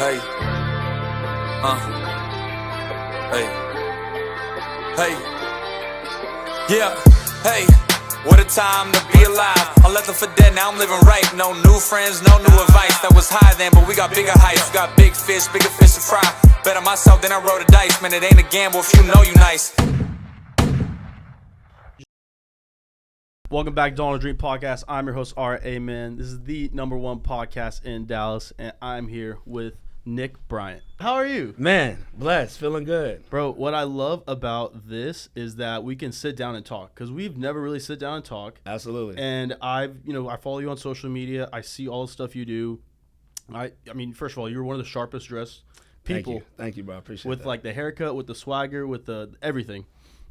Hey, hey, hey, yeah, hey, what a time to be alive. I left them for dead, now I'm living right. No new friends, no new advice. That was high then, but we got bigger heights. We got bigger fish to fry. Bet on myself, then I roll the dice. Man, it ain't a gamble if you know you nice. Welcome back to Donald Dream Podcast. I'm your host, Amen. This is the #1 podcast in Dallas, and I'm here with Nick Bryant. How are you? Man, blessed, feeling good. Bro, what I love about this is that we can sit down and talk, because we've never really sit down and talk. Absolutely. And I follow you on social media. I see all the stuff you do. I mean, first of all, you're one of the sharpest dressed people. Thank you, bro. I appreciate with that. Like the haircut, with the swagger, with the everything.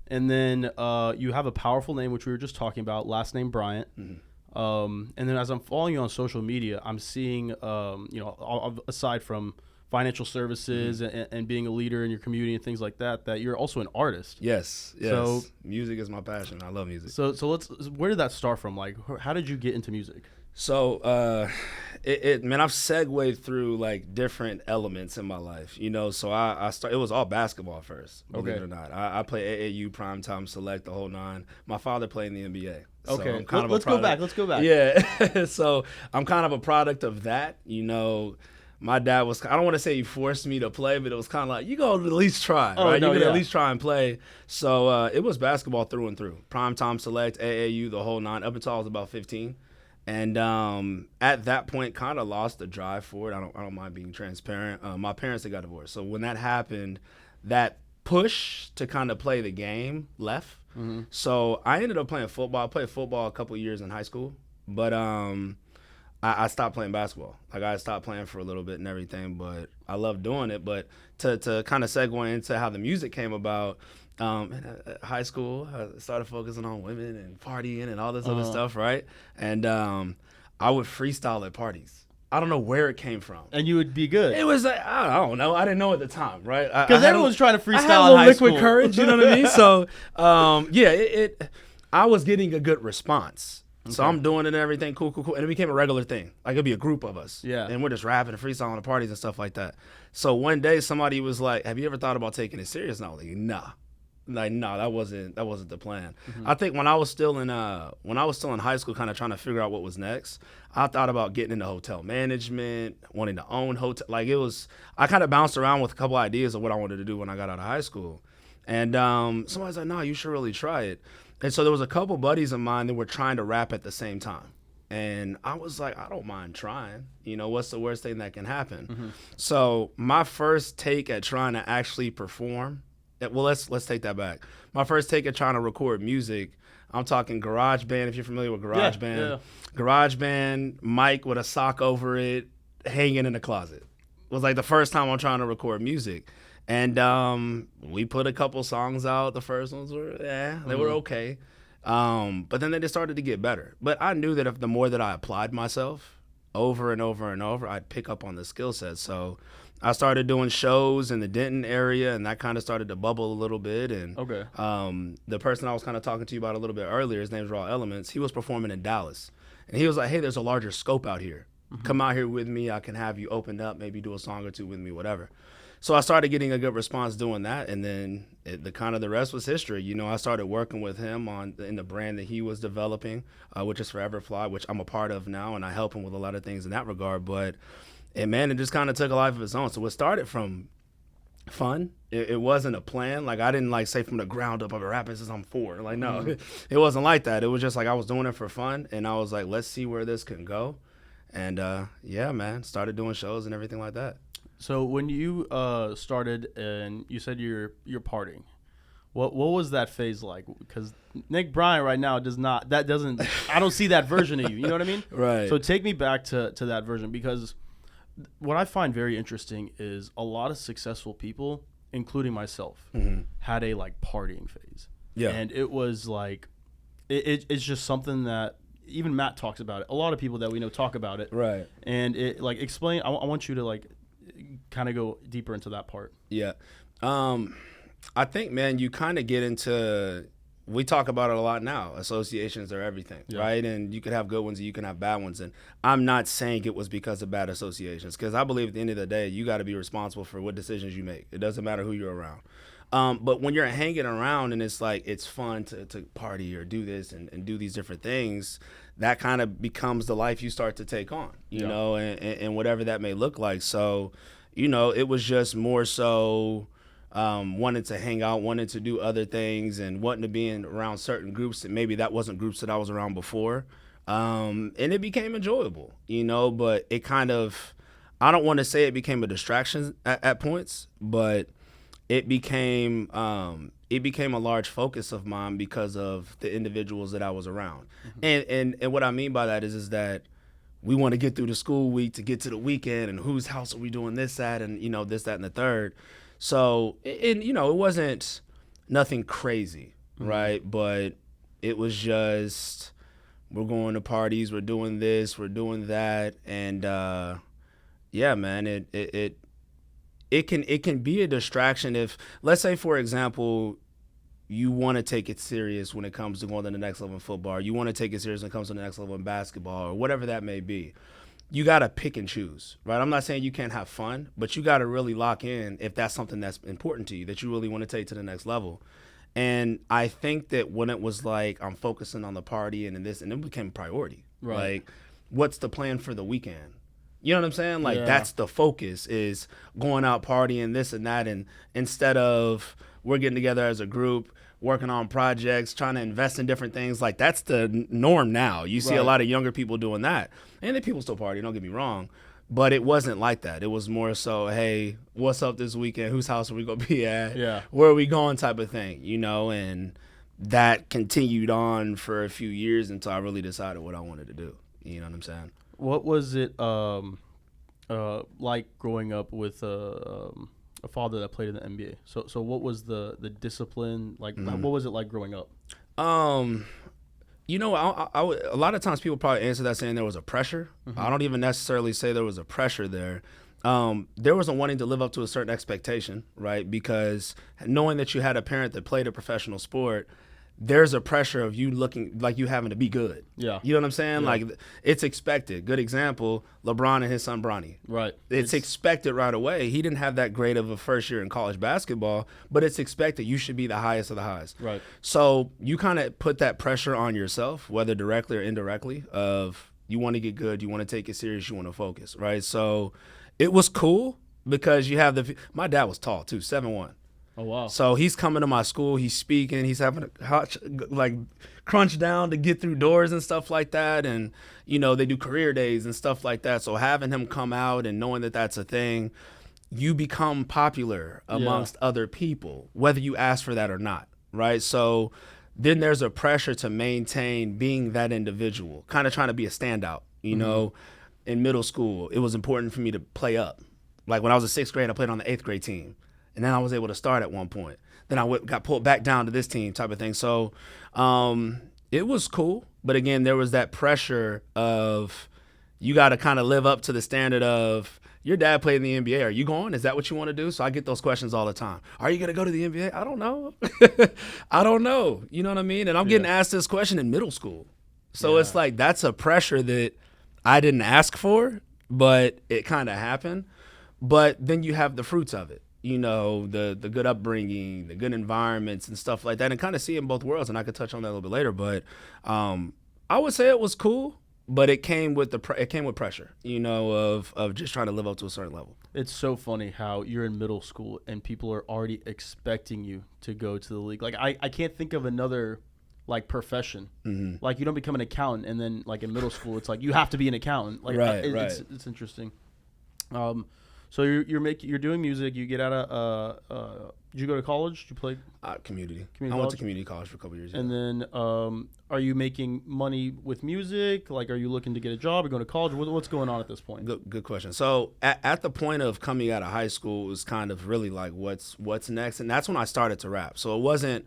And then you have a powerful name, which we were just talking about, last name Bryant. Mm-hmm. And then as I'm following you on social media, I'm seeing, aside from financial services and being a leader in your community and things like that, that you're also an artist. Yes. So music is my passion. I love music. So where did that start from? Like, how did you get into music? So, I've segued through like different elements in my life, So I started. It was all basketball first, believe it or not. I play AAU, primetime select, the whole nine. My father played in the NBA. Okay, so let's go back. Yeah, so I'm kind of a product of that, My dad was, I don't want to say he forced me to play, but it was kind of like, you go at least try, right? You can at least try and play. So it was basketball through and through. Primetime select, AAU, the whole nine, up until I was about 15. And at that point, kind of lost the drive for it. I don't mind being transparent. My parents, they got divorced. So when that happened, that push to kind of play the game left. Mm-hmm. So I ended up playing football. I played football a couple years in high school. But I stopped playing basketball. Like, I stopped playing for a little bit and everything, but I love doing it. But to kind of segue into how the music came about, in high school, I started focusing on women and partying and all this other stuff, right? And I would freestyle at parties. I don't know where it came from. And you would be good. It was like, I don't know. I didn't know at the time, right? Because everyone's trying to freestyle in high school. I had a liquid courage, you know what I mean? So, I was getting a good response. Okay. So I'm doing it and everything, cool. And it became a regular thing. Like, it'd be a group of us. Yeah. And we're just rapping and freestyling at parties and stuff like that. So one day somebody was like, have you ever thought about taking it serious? And I was like, nah. Like, no, that wasn't the plan. Mm-hmm. I think when I was still in high school, kind of trying to figure out what was next, I thought about getting into hotel management, wanting to own hotel. Like, I kind of bounced around with a couple ideas of what I wanted to do when I got out of high school. And somebody's like, no, you should really try it. And so there was a couple buddies of mine that were trying to rap at the same time. And I was like, I don't mind trying. What's the worst thing that can happen? Mm-hmm. So my first take at trying to actually perform, well, let's take that back. My first take at trying to record music, I'm talking GarageBand, if you're familiar with GarageBand. Yeah. GarageBand, mic with a sock over it, hanging in the closet. It was like the first time I'm trying to record music. And we put a couple songs out. The first ones were, they were okay. But then they just started to get better. But I knew that if the more that I applied myself over and over and over, I'd pick up on the skill set. So I started doing shows in the Denton area, and that kind of started to bubble a little bit. And the person I was kind of talking to you about a little bit earlier, his name's Raw Elements, he was performing in Dallas. And he was like, hey, there's a larger scope out here. Mm-hmm. Come out here with me. I can have you opened up, maybe do a song or two with me, whatever. So I started getting a good response doing that, and then the rest was history. I started working with him in the brand that he was developing, which is Forever Fly, which I'm a part of now, and I help him with a lot of things in that regard. But it just kind of took a life of its own. So it started from fun. It wasn't a plan. Like, I didn't say from the ground up, I've been rapping since I'm 4. Like, no, It wasn't like that. It was just like I was doing it for fun, and I was like, let's see where this can go. And started doing shows and everything like that. So when you started and you said you're partying, what was that phase like? Because Nick Bryant right now I don't see that version of you. You know what I mean? Right. So take me back to that version, because what I find very interesting is a lot of successful people, including myself, had a partying phase. Yeah. And it was like, it's just something that even Matt talks about it. A lot of people that we know talk about it. Right. And it explain. I want you to kind of go deeper into that part. Yeah. I think, man, you kind of get into we talk about it a lot now. Associations are everything, right? And you can have good ones and you can have bad ones. And I'm not saying it was because of bad associations, because I believe at the end of the day, you got to be responsible for what decisions you make. It doesn't matter who you're around. But when you're hanging around and it's like it's fun to party or do this and do these different things, that kind of becomes the life you start to take on, you know, and whatever that may look like. So, you know, it was just more so wanted to hang out, wanted to do other things, and wanting to be around certain groups that maybe that wasn't groups that I was around before. And it became enjoyable, you know, but it kind of, I don't want to say it became a distraction at points, but it became a large focus of mine because of the individuals that I was around. And what I mean by that is that we want to get through the school week to get to the weekend, and whose house are we doing this at, and, you know, this, that, and the third. So, and, you know, it wasn't nothing crazy, right? But it was just, we're going to parties, we're doing this, we're doing that. And, yeah, man, it can be a distraction if, let's say, for example, you want to take it serious when it comes to going to the next level in football, or you want to take it serious when it comes to the next level in basketball, or whatever that may be. You got to pick and choose, right? I'm not saying you can't have fun, but you got to really lock in if that's something that's important to you, that you really want to take to the next level. And I think that when it was like, I'm focusing on the party and this, and it became a priority. Right. Like, what's the plan for the weekend? You know what I'm saying? Like, that's the focus, is going out partying, this and that. And instead of we're getting together as a group, working on projects, trying to invest in different things, like, that's the norm now. You see a lot of younger people doing that. And then people still party, don't get me wrong. But it wasn't like that. It was more so, hey, what's up this weekend? Whose house are we going to be at? Yeah. Where are we going type of thing, you know? And that continued on for a few years until I really decided what I wanted to do. You know what I'm saying? What was it like growing up with a father that played in the NBA? So what was the discipline like? What was it like growing up? You know, I would, a lot of times people probably answer that saying there was a pressure. I don't even necessarily say there was a pressure there. There was a wanting to live up to a certain expectation, right? Because knowing that you had a parent that played a professional sport, there's a pressure of you looking like you having to be good. Yeah. You know what I'm saying? Yeah. Like, it's expected. Good example, LeBron and his son Bronny. Right. It's expected right away. He didn't have that great of a first year in college basketball, but it's expected. You should be the highest of the highs. Right. So you kind of put that pressure on yourself, whether directly or indirectly, of you want to get good, you want to take it serious, you want to focus, right? So it was cool because you have my dad was tall too, 7'1". Oh, wow. So he's coming to my school, he's speaking, he's having to crunch down to get through doors and stuff like that. And, you know, they do career days and stuff like that. So having him come out and knowing that that's a thing, you become popular amongst other people, whether you ask for that or not, right? So then there's a pressure to maintain being that individual, kind of trying to be a standout, you know. In middle school, it was important for me to play up. Like when I was in 6th grade, I played on the 8th grade team. And then I was able to start at one point. Then I got pulled back down to this team type of thing. So it was cool. But, again, there was that pressure of you got to kind of live up to the standard of your dad played in the NBA. Are you going? Is that what you want to do? So I get those questions all the time. Are you going to go to the NBA? I don't know. I don't know. You know what I mean? And I'm getting asked this question in middle school. So it's like that's a pressure that I didn't ask for, but it kind of happened. But then you have the fruits of it. You know, the good upbringing, the good environments and stuff like that, and kind of see in both worlds. And I could touch on that a little bit later, but I would say it was cool, but it came with pressure, you know, of just trying to live up to a certain level. It's so funny how you're in middle school and people are already expecting you to go to the league. Like I can't think of another like profession. Like you don't become an accountant and then like in middle school it's like you have to be an accountant. Like right. It's interesting. So you're doing music. You get out of did you go to college? Did you play community? I went to community college for a couple years. And then are you making money with music? Like, are you looking to get a job or going to college? What's going on at this point? Good question. So at the point of coming out of high school, it was kind of really like what's next, and that's when I started to rap. So it wasn't.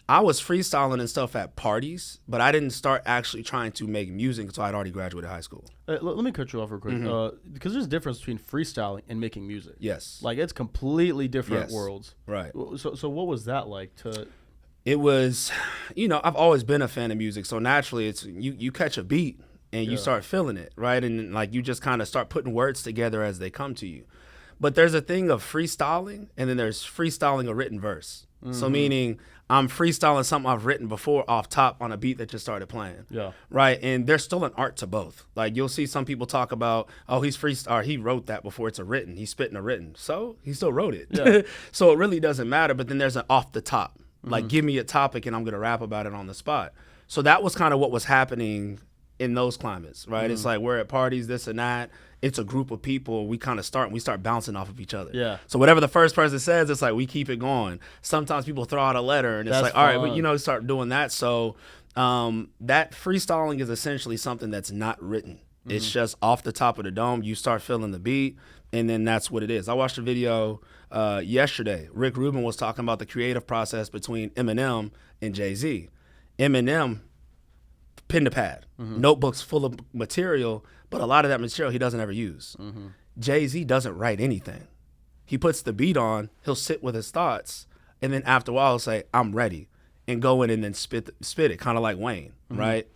I was freestyling and stuff at parties, but I didn't start actually trying to make music until I'd already graduated high school. Let me cut you off real quick, because there's a difference between freestyling and making music. Yes. Like, it's completely different worlds. Right. So what was that like to... it was, I've always been a fan of music, so naturally it's you catch a beat and you start feeling it, right? And like you just kind of start putting words together as they come to you. But there's a thing of freestyling, and then there's freestyling a written verse. So meaning I'm freestyling something I've written before off top on a beat that just started playing. Yeah. Right. And there's still an art to both. Like you'll see some people talk about, oh, he wrote that before it's a written. He's spitting a written. So he still wrote it. Yeah. So it really doesn't matter. But then there's an off the top. Like give me a topic and I'm going to rap about it on the spot. So that was kind of what was happening in those climates, right? It's like we're at parties, this and that. It's a group of people. We kind of start bouncing off of each other. Yeah. So whatever the first person says, it's like we keep it going. Sometimes people throw out a letter, and it's like, all right, but start doing that. So that freestyling is essentially something that's not written. It's just off the top of the dome. You start feeling the beat, and then that's what it is. I watched a video yesterday. Rick Rubin was talking about the creative process between Eminem and Jay-Z. Eminem, pen to pad, notebooks full of material, but a lot of that material he doesn't ever use. Jay-Z doesn't write anything. He puts the beat on, he'll sit with his thoughts, and then after a while he'll say, I'm ready, and go in and then spit it, kind of like Wayne, right?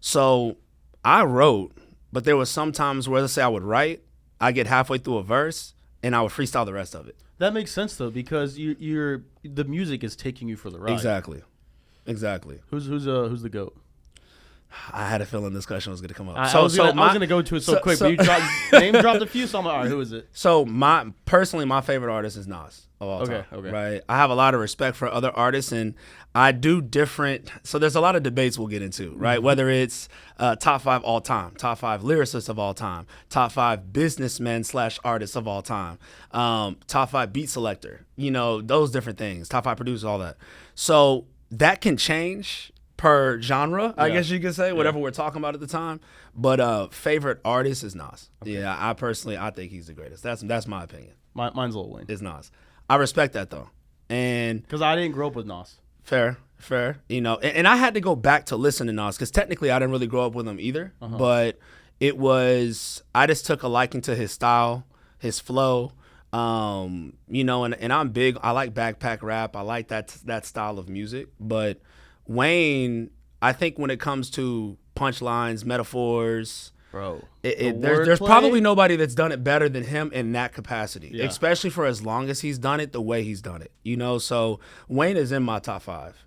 So I wrote, but there was some times where, let's say I would write, I get halfway through a verse, and I would freestyle the rest of it. That makes sense, though, because the music is taking you for the ride. Exactly. Who's the GOAT? I had a feeling this question was going to come up. I was going to go into it so quick, but you name dropped a few, so I'm like, all right, who is it? So personally, my favorite artist is Nas of all time. Okay. Right? I have a lot of respect for other artists, and I do different. So there's a lot of debates we'll get into, right? Whether it's top 5 all time, top 5 lyricists of all time, top 5 businessmen / artists of all time, top 5 beat selector, those different things, top 5 producers, all that. So that can change per genre, I guess you could say, whatever we're talking about at the time. But favorite artist is Nas. Okay. Yeah, I think he's the greatest. That's my opinion. Mine's Lil Wayne. Is Nas. I respect that though, and because I didn't grow up with Nas. Fair. And I had to go back to listen to Nas because technically I didn't really grow up with him either. But I just took a liking to his style, his flow. And I'm big. I like backpack rap. I like that style of music, but Wayne, I think when it comes to punchlines, metaphors, bro, there's probably nobody that's done it better than him in that capacity, especially for as long as he's done it the way he's done it. So Wayne is in my top 5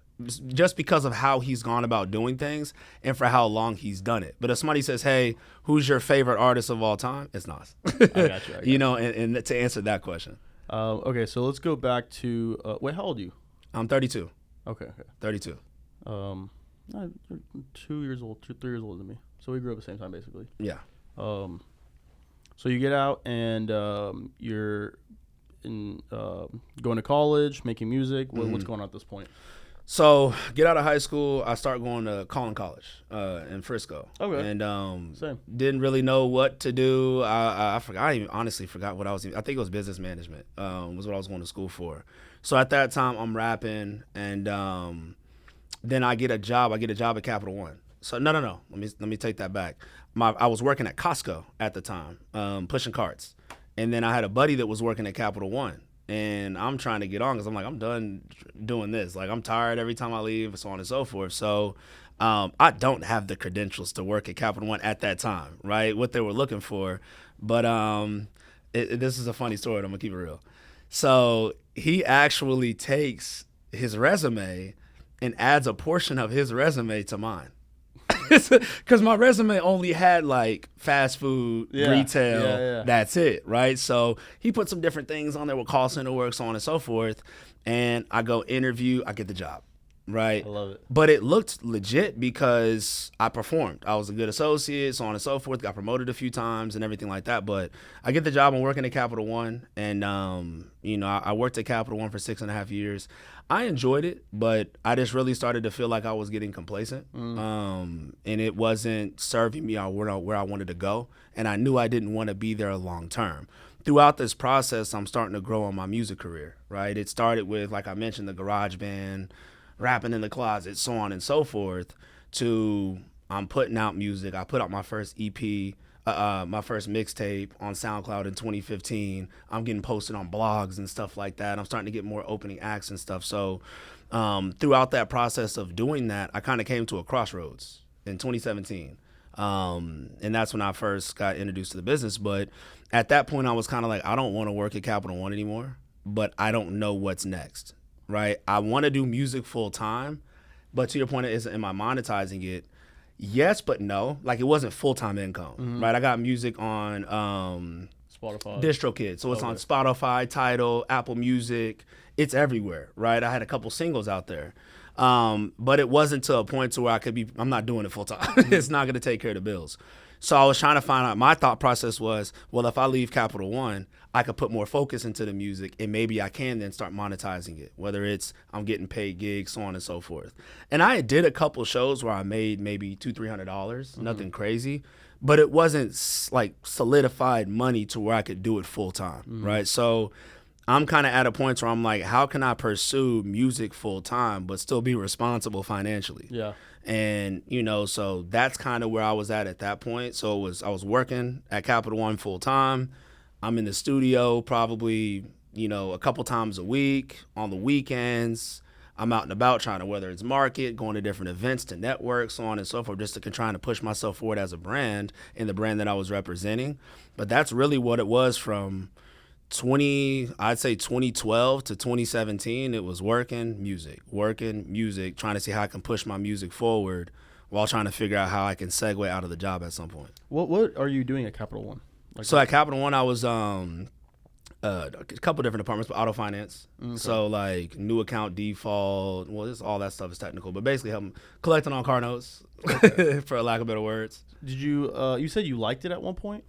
just because of how he's gone about doing things and for how long he's done it. But if somebody says, hey, who's your favorite artist of all time? It's Nas. I got you. And to answer that question. Okay, so let's go back to, wait, how old are you? I'm 32. Okay. 32. 2 years old, 3 years older than me. So we grew up at the same time, basically. Yeah. So you get out and you're going to college, making music. What's going on at this point? So get out of high school, I start going to Collin College in Frisco. Okay. And Same. Didn't really know what to do. I forgot. I even honestly forgot what I was. I think it was business management. Was what I was going to school for. So at that time, I'm rapping and. Then I get a job. I get a job at Capital One. So no. Let me take that back. I was working at Costco at the time, pushing carts, and then I had a buddy that was working at Capital One, and I'm trying to get on because I'm like, I'm done doing this. Like I'm tired every time I leave, so on and so forth. So I don't have the credentials to work at Capital One at that time, right? What they were looking for, but this is a funny story. I'm gonna keep it real. So he actually takes his resume and adds a portion of his resume to mine. Because my resume only had like fast food, retail, that's it, right? So he put some different things on there with call center work, so on and so forth. And I go interview, I get the job, right? I love it. But it looked legit because I performed. I was a good associate, so on and so forth, got promoted a few times and everything like that. But I get the job, I'm working at Capital One. And, I worked at Capital One for 6.5 years. I enjoyed it, but I just really started to feel like I was getting complacent, and it wasn't serving me where I wanted to go, and I knew I didn't want to be there long term. Throughout this process, I'm starting to grow on my music career, right? It started with, like I mentioned, the garage band, rapping in the closet, so on and so forth, to I'm putting out music. I put out my first EP, my first mixtape on SoundCloud in 2015. I'm getting posted on blogs and stuff like that. I'm starting to get more opening acts and stuff. So throughout that process of doing that, I kind of came to a crossroads in 2017. And that's when I first got introduced to the business. But at that point, I was kind of like, I don't want to work at Capital One anymore, but I don't know what's next, right? I want to do music full time, but to your point, am I monetizing it? Yes, but no. Like, it wasn't full-time income, right? I got music on Spotify, DistroKid, so it's on Spotify, Tidal, Apple Music. It's everywhere, right? I had a couple singles out there. But it wasn't to a point to where I'm not doing it full time. It's not going to take care of the bills. So I was trying to find out, my thought process was, well, if I leave Capital One, I could put more focus into the music and maybe I can then start monetizing it, whether it's I'm getting paid gigs, so on and so forth. And I did a couple shows where I made maybe $200-$300, nothing crazy, but it wasn't like solidified money to where I could do it full time, right? So I'm kind of at a point where I'm like, how can I pursue music full time but still be responsible financially? Yeah. And, so that's kind of where I was at that point. So I was working at Capital One full time. I'm in the studio probably, a couple times a week. On the weekends, I'm out and about trying to, whether it's market, going to different events to network, so on and so forth, just to trying to push myself forward as a brand and the brand that I was representing. But that's really what it was from 2012 to 2017. It was working music, trying to see how I can push my music forward while trying to figure out how I can segue out of the job at some point. What are you doing at Capital One? So at Capital One, I was a couple different departments, but auto finance. Okay. So like new account default, all that stuff is technical, but basically helping collecting on car notes, for lack of better words. Did you you said you liked it at one point?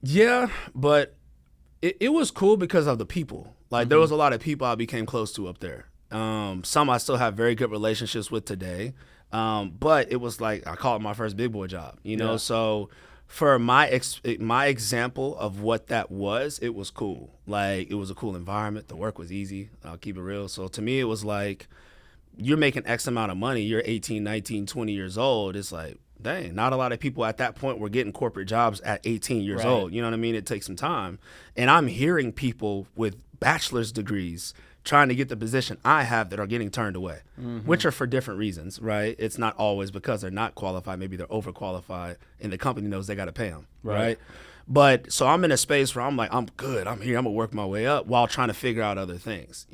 Yeah, but it was cool because of the people. Like there was a lot of people I became close to up there. Some I still have very good relationships with today. But it was like, I call it my first big boy job, Yeah. So for my example of what that was, it was cool. Like, it was a cool environment. The work was easy. I'll keep it real. So to me, it was like, you're making X amount of money. You're 18, 19, 20 years old. It's like, dang, not a lot of people at that point were getting corporate jobs at 18 years old. You know what I mean? It takes some time. And I'm hearing people with bachelor's degrees trying to get the position I have that are getting turned away, which are for different reasons, right? It's not always because they're not qualified. Maybe they're overqualified and the company knows they got to pay them, right? But so I'm in a space where I'm like, I'm good. I'm here. I'm going to work my way up while trying to figure out other things,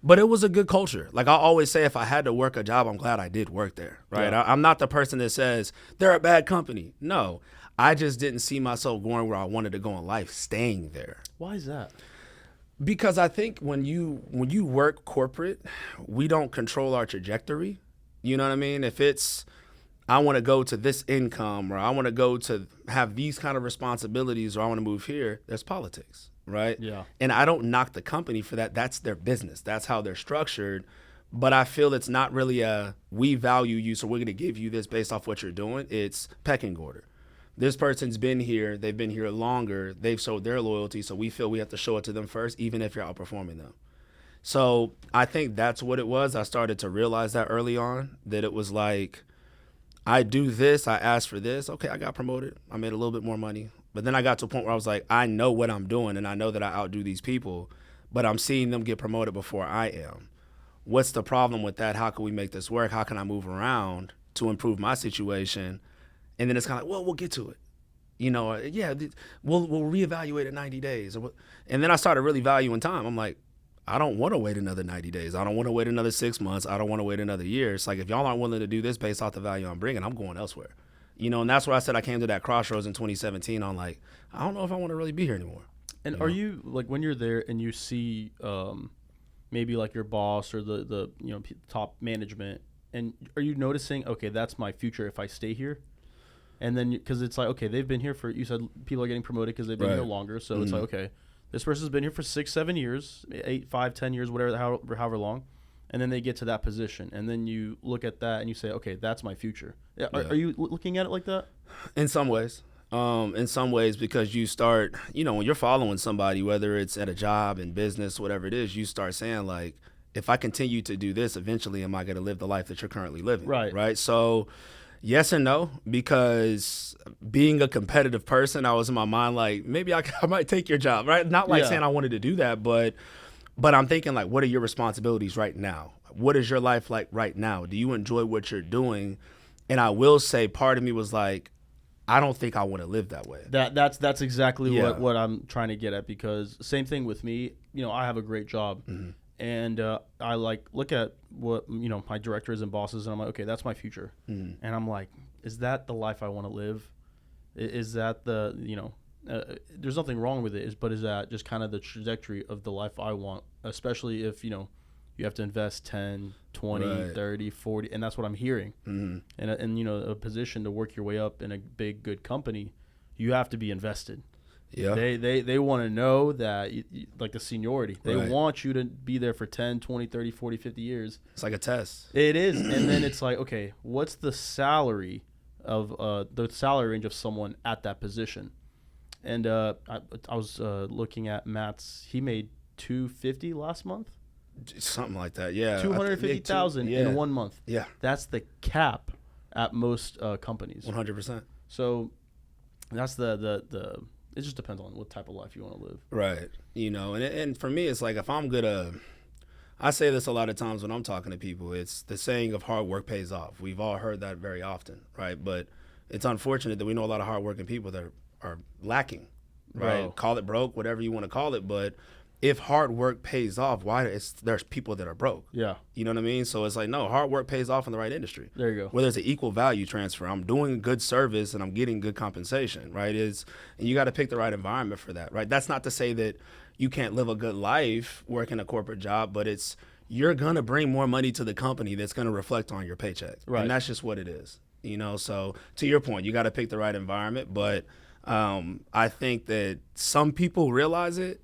But it was a good culture. Like I always say, if I had to work a job, I'm glad I did work there, right? Yeah. I'm not the person that says they're a bad company. No, I just didn't see myself going where I wanted to go in life, staying there. Why is that? Because I think when you work corporate, we don't control our trajectory. You know what I mean? If it's, I want to go to this income, or I want to go to have these kind of responsibilities, or I want to move here, there's politics, right? Yeah. And I don't knock the company for that. That's their business. That's how they're structured. But I feel it's not really we value you, so we're going to give you this based off what you're doing. It's pecking order. This person's been here, they've been here longer, they've showed their loyalty, so we feel we have to show it to them first, even if you're outperforming them. So I think that's what it was. I started to realize that early on, that it was like, I do this, I ask for this, okay, I got promoted, I made a little bit more money. But then I got to a point where I was like, I know what I'm doing, and I know that I outdo these people, but I'm seeing them get promoted before I am. What's the problem with that? How can we make this work? How can I move around to improve my situation? And then it's kind of like, well, we'll get to it. We'll reevaluate in 90 days. And then I started really valuing time. I'm like, I don't want to wait another 90 days. I don't want to wait another 6 months. I don't want to wait another year. It's like, if y'all aren't willing to do this based off the value I'm bringing, I'm going elsewhere. And that's where I said I came to that crossroads in 2017 on like, I don't know if I want to really be here anymore. And are you, like, when you're there and you see maybe like your boss or the top management, and are you noticing, okay, that's my future if I stay here? And then, because it's like, okay, they've been here for, you said people are getting promoted because they've been here longer. So it's like, okay, this person's been here for 6, 7 years, 8, 5, 10 years, whatever, however long. And then they get to that position. And then you look at that and you say, okay, that's my future. Are you looking at it like that? In some ways. Because you start, when you're following somebody, whether it's at a job, in business, whatever it is, you start saying like, if I continue to do this, eventually am I going to live the life that you're currently living? Right. So Yes and no, because being a competitive person, I was in my mind like, maybe I might take your job, right? Not like saying I wanted to do that, but I'm thinking like, what are your responsibilities right now? What is your life like right now? Do you enjoy what you're doing? And I will say part of me was like, I don't think I want to live that way. That's exactly what I'm trying to get at, because same thing with me. You know, I have a great job, and I like look at what my directors and bosses, and I'm like, okay, that's my future, and I'm like, is that the life I want to live? Is that the there's nothing wrong with it, but is that just kind of the trajectory of the life I want, especially if you have to invest 10, 20, 30, 40, and that's what I'm hearing. And a position to work your way up in a big, good company, you have to be invested. Yeah. They want to know that, like the seniority. They want you to be there for 10, 20, 30, 40, 50 years. It's like a test. It is. And then it's like, okay, what's the salary of the salary range of someone at that position? And I was looking at Matt's. He made $250 last month. Something like that, yeah. 250,000 in 1 month. Yeah, that's the cap at most companies. 100%. So that's the. It just depends on what type of life you want to live. Right. And for me, it's like if I'm gonna. I say this a lot of times when I'm talking to people. It's the saying of hard work pays off. We've all heard that very often, right? But it's unfortunate that we know a lot of hardworking people that are lacking. Right. Call it broke, whatever you want to call it, but. If hard work pays off, there's people that are broke. Yeah. You know what I mean? So it's like, no, hard work pays off in the right industry. There you go. Where there's an equal value transfer. I'm doing good service and I'm getting good compensation, right? And you got to pick the right environment for that, right? That's not to say that you can't live a good life working a corporate job, but you're going to bring more money to the company that's going to reflect on your paycheck. Right. And that's just what it is. So to your point, you got to pick the right environment. But I think that some people realize it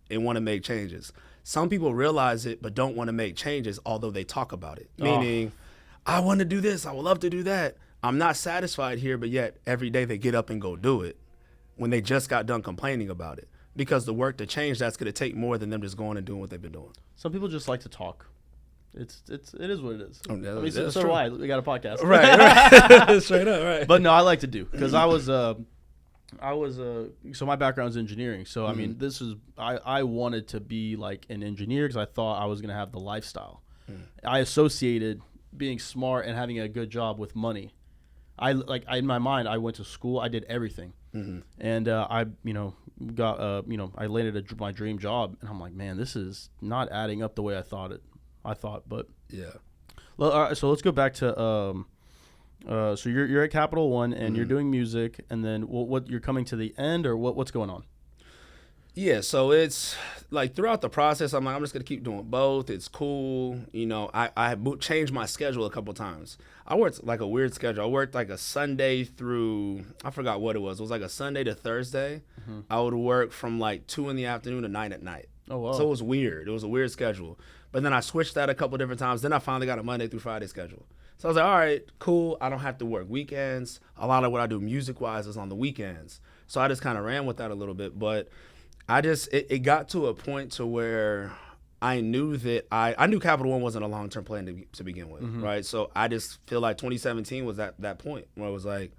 and want to make changes. Some people realize it but don't want to make changes, although they talk about it. Meaning, I want to do this, I would love to do that. I'm not satisfied here, but yet every day they get up and go do it when they just got done complaining about it. Because the work to change, that's going to take more than them just going and doing what they've been doing. Some people just like to talk. It is what it is. Oh, yeah, I mean, so do I. We got a podcast. Right. Straight up, right. But no, I like to do, because I was so my background's engineering. So I mean, I wanted to be like an engineer because I thought I was gonna have the lifestyle. I associated being smart and having a good job with money. In my mind, I went to school, I did everything, and I got I landed my dream job, and I'm like, man, this is not adding up the way I thought, but yeah. Well, all right, so let's go back to so you're at Capital One and you're doing music, and then what you're coming to the end, or what's going on? Yeah, so it's like throughout the process, I'm like, I'm just gonna keep doing both. It's cool, I changed my schedule a couple times. I worked like a weird schedule. I worked like a Sunday through, I forgot what it was. It was like a Sunday to Thursday. I would work from like 2 in the afternoon to 9 at night. Oh wow! So it was weird. It was a weird schedule. But then I switched that a couple different times. Then I finally got a Monday through Friday schedule. So I was like, all right, cool. I don't have to work weekends. A lot of what I do music-wise is on the weekends. So I just kind of ran with that a little bit. But it got to a point to where I knew that I knew Capital One wasn't a long-term plan to begin with, right? So I just feel like 2017 was that point where it was like,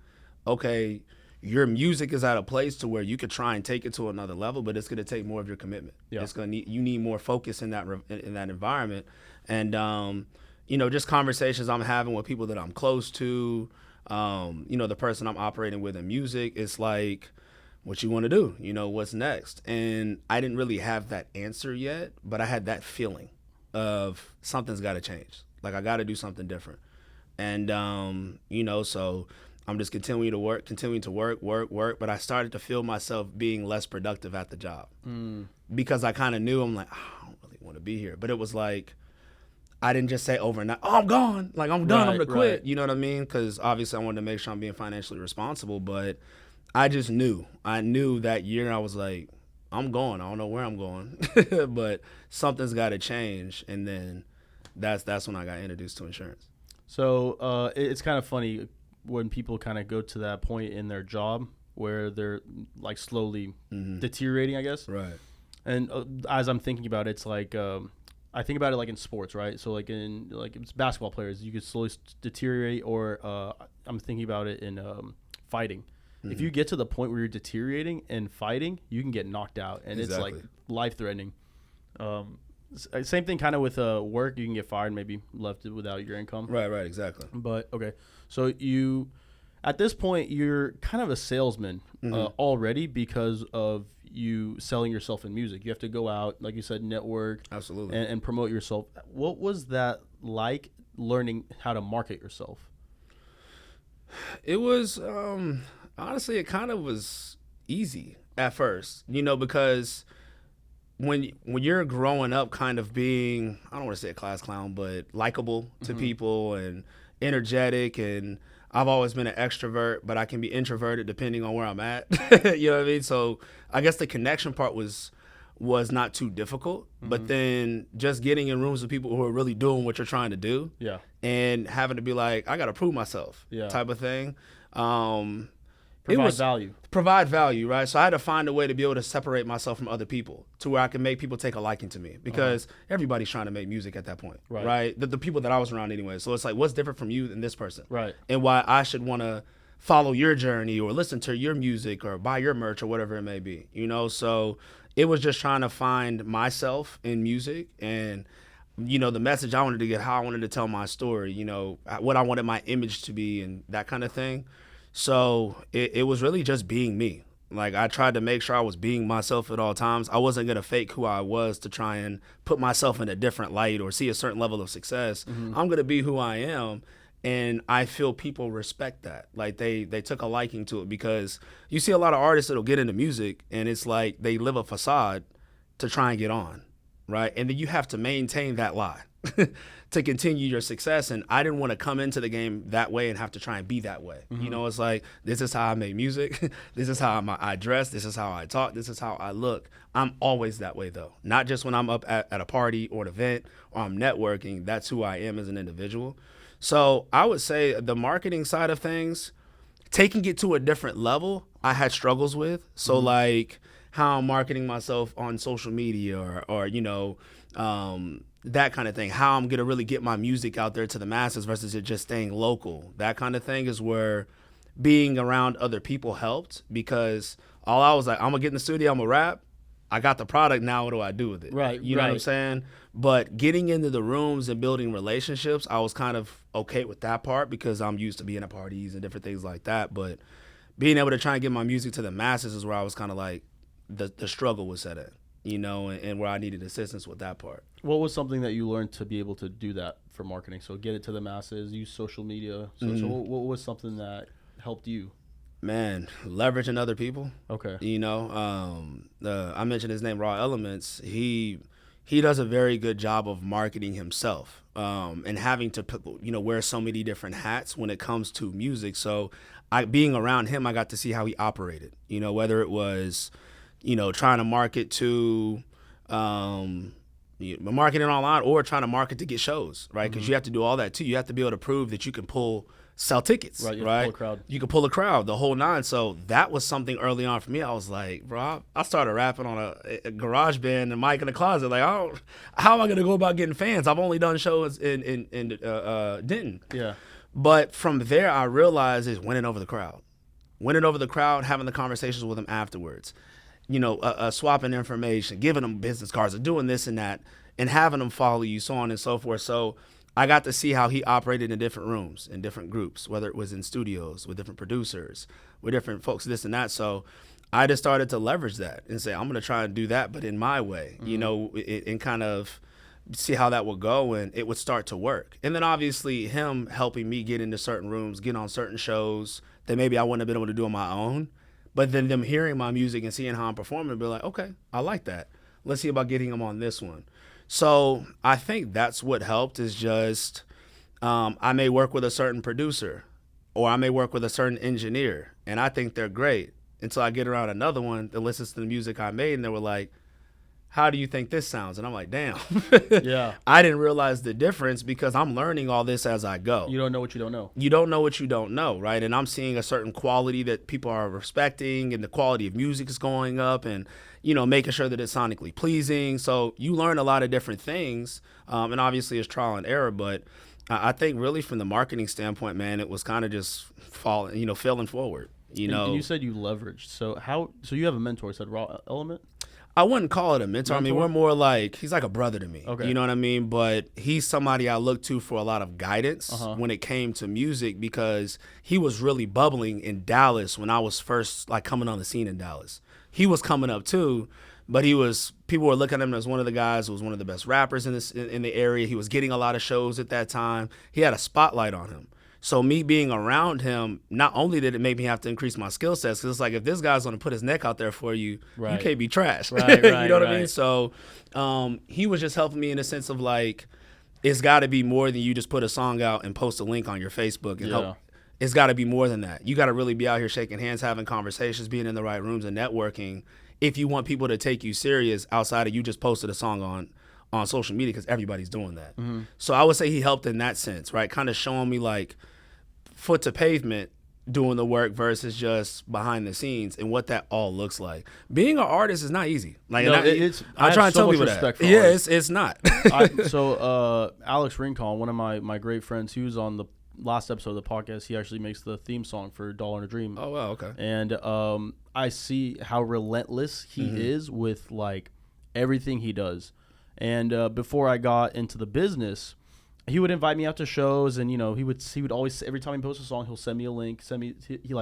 okay, your music is at a place to where you could try and take it to another level, but it's going to take more of your commitment. Yeah. You need more focus in that environment. And just conversations I'm having with people that I'm close to, the person I'm operating with in music, it's like, what you want to do? What's next? And I didn't really have that answer yet, but I had that feeling of something's got to change. Like, I got to do something different. And, so I'm just continuing to work. But I started to feel myself being less productive at the job because I kind of knew, I'm like, I don't really want to be here. But it was like, I didn't just say overnight, I'm gone. Like, I'm done. I'm going to quit. Right. You know what I mean? Because obviously I wanted to make sure I'm being financially responsible. But I just knew. I knew that year I was like, I'm going. I don't know where I'm going. But something's got to change. And then that's when I got introduced to insurance. So it's kind of funny when people kind of go to that point in their job where they're like slowly deteriorating, I guess. Right. And as I'm thinking about it, it's like I I think about it like in sports, right? So like it's basketball players, you could slowly deteriorate, or I'm thinking about it in fighting. If you get to the point where you're deteriorating and fighting, you can get knocked out, and it's like life threatening. Same thing kind of with work. You can get fired, maybe left without your income. Right, exactly. But okay, so at this point, you're kind of a salesman already because of you selling yourself in music. You have to go out, like you said, network, absolutely, and promote yourself. What was that like, learning how to market yourself? It was honestly, it kind of was easy at first, because when you're growing up kind of being, I don't want to say a class clown, but likable to people and energetic, and I've always been an extrovert, but I can be introverted depending on where I'm at. You know what I mean? So I guess the connection part was not too difficult, but then just getting in rooms with people who are really doing what you're trying to do, and having to be like, I got to prove myself, type of thing. Provide value, right? So I had to find a way to be able to separate myself from other people to where I can make people take a liking to me, because everybody's trying to make music at that point, right? The people that I was around anyway. So it's like, what's different from you than this person? Right. And why I should want to follow your journey or listen to your music or buy your merch or whatever it may be, So it was just trying to find myself in music and, the message I wanted to get, how I wanted to tell my story, what I wanted my image to be and that kind of thing. So it was really just being me. Like, I tried to make sure I was being myself at all times. I wasn't going to fake who I was to try and put myself in a different light or see a certain level of success. I'm going to be who I am. And I feel people respect that. Like, they took a liking to it, because you see a lot of artists that'll get into music and it's like they live a facade to try and get on, right? And then you have to maintain that lie to continue your success. And I didn't want to come into the game that way and have to try and be that way. It's like, this is how I make music. This is how I dress. This is how I talk. This is how I look. I'm always that way, though. Not just when I'm up at a party or an event or I'm networking. That's who I am as an individual. So I would say the marketing side of things, taking it to a different level, I had struggles with. So like how I'm marketing myself on social media or that kind of thing, how I'm going to really get my music out there to the masses versus it just staying local. That kind of thing is where being around other people helped, because all I was like, I'm going to get in the studio, I'm going to rap. I got the product, now what do I do with it? Right. You know what I'm saying? But getting into the rooms and building relationships, I was kind of okay with that part because I'm used to being at parties and different things like that. But being able to try and get my music to the masses is where I was kind of like, the struggle was set in, and where I needed assistance with that part. What was something that you learned to be able to do that for marketing? So get it to the masses, use social media. So what was something that helped you? Man, leveraging other people. Okay. I mentioned his name, Raw Elements. He does a very good job of marketing himself, and having to wear so many different hats when it comes to music. So being around him, I got to see how he operated, whether it was, trying to market to marketing online or trying to market to get shows, right? Because you have to do all that too. You have to be able to prove that you can sell tickets, right? Pull a crowd. You can pull a crowd, the whole nine. So that was something early on for me. I was like, bro, I started rapping on a garage band and mic in the closet. Like, how am I going to go about getting fans? I've only done shows in Denton. Yeah. But from there, I realized is winning over the crowd, having the conversations with them afterwards, swapping information, giving them business cards, or doing this and that, and having them follow you, so on and so forth. So I got to see how he operated in different rooms, in different groups, whether it was in studios, with different producers, with different folks, this and that. So I just started to leverage that and say, I'm going to try and do that, but in my way, and kind of see how that would go, and it would start to work. And then obviously him helping me get into certain rooms, get on certain shows that maybe I wouldn't have been able to do on my own. But then them hearing my music and seeing how I'm performing, and be like, okay, I like that. Let's see about getting them on this one. So I think that's what helped, is just I may work with a certain producer or I may work with a certain engineer, and I think they're great until I get around another one that listens to the music I made, and they were like, how do you think this sounds? And I'm like, damn. Yeah. I didn't realize the difference because I'm learning all this as I go. You don't know what you don't know. You don't know what you don't know, right? And I'm seeing a certain quality that people are respecting, and the quality of music is going up, and, you know, making sure that it's sonically pleasing. So you learn a lot of different things, and obviously it's trial and error, but I think really from the marketing standpoint, man, it was kind of just failing forward. And you said you leveraged. So you have a mentor, said Raw Element? I wouldn't call it a mentor. I mean, we're more like, he's like a brother to me. Okay. You know what I mean? But he's somebody I look to for a lot of guidance when it came to music, because he was really bubbling in Dallas when I was first like coming on the scene in Dallas. He was coming up too, but people were looking at him as one of the guys who was one of the best rappers in the area. He was getting a lot of shows at that time. He had a spotlight on him. So me being around him, not only did it make me have to increase my skill sets, because it's like, if this guy's going to put his neck out there for you, you can't be trash. Right, you know what I right. mean? So he was just helping me in the sense of like, it's got to be more than you just put a song out and post a link on your Facebook and help. It's got to be more than that. You got to really be out here shaking hands, having conversations, being in the right rooms and networking if you want people to take you serious outside of you just posted a song on social media, because everybody's doing that. Mm-hmm. So I would say he helped in that sense, right? Kind of showing me like foot to pavement doing the work versus just behind the scenes and what that all looks like. Being an artist is not easy. Like, no, I try and tell people that. Yeah, it's not. Alex Rincon, one of my great friends, he was on the last episode of the podcast. He actually makes the theme song for Dollar and a Dream. Oh, wow, okay. And I see how relentless he is with like everything he does. And before I got into the business, he would invite me out to shows, and he would always, every time he posts a song, he'll send me a link.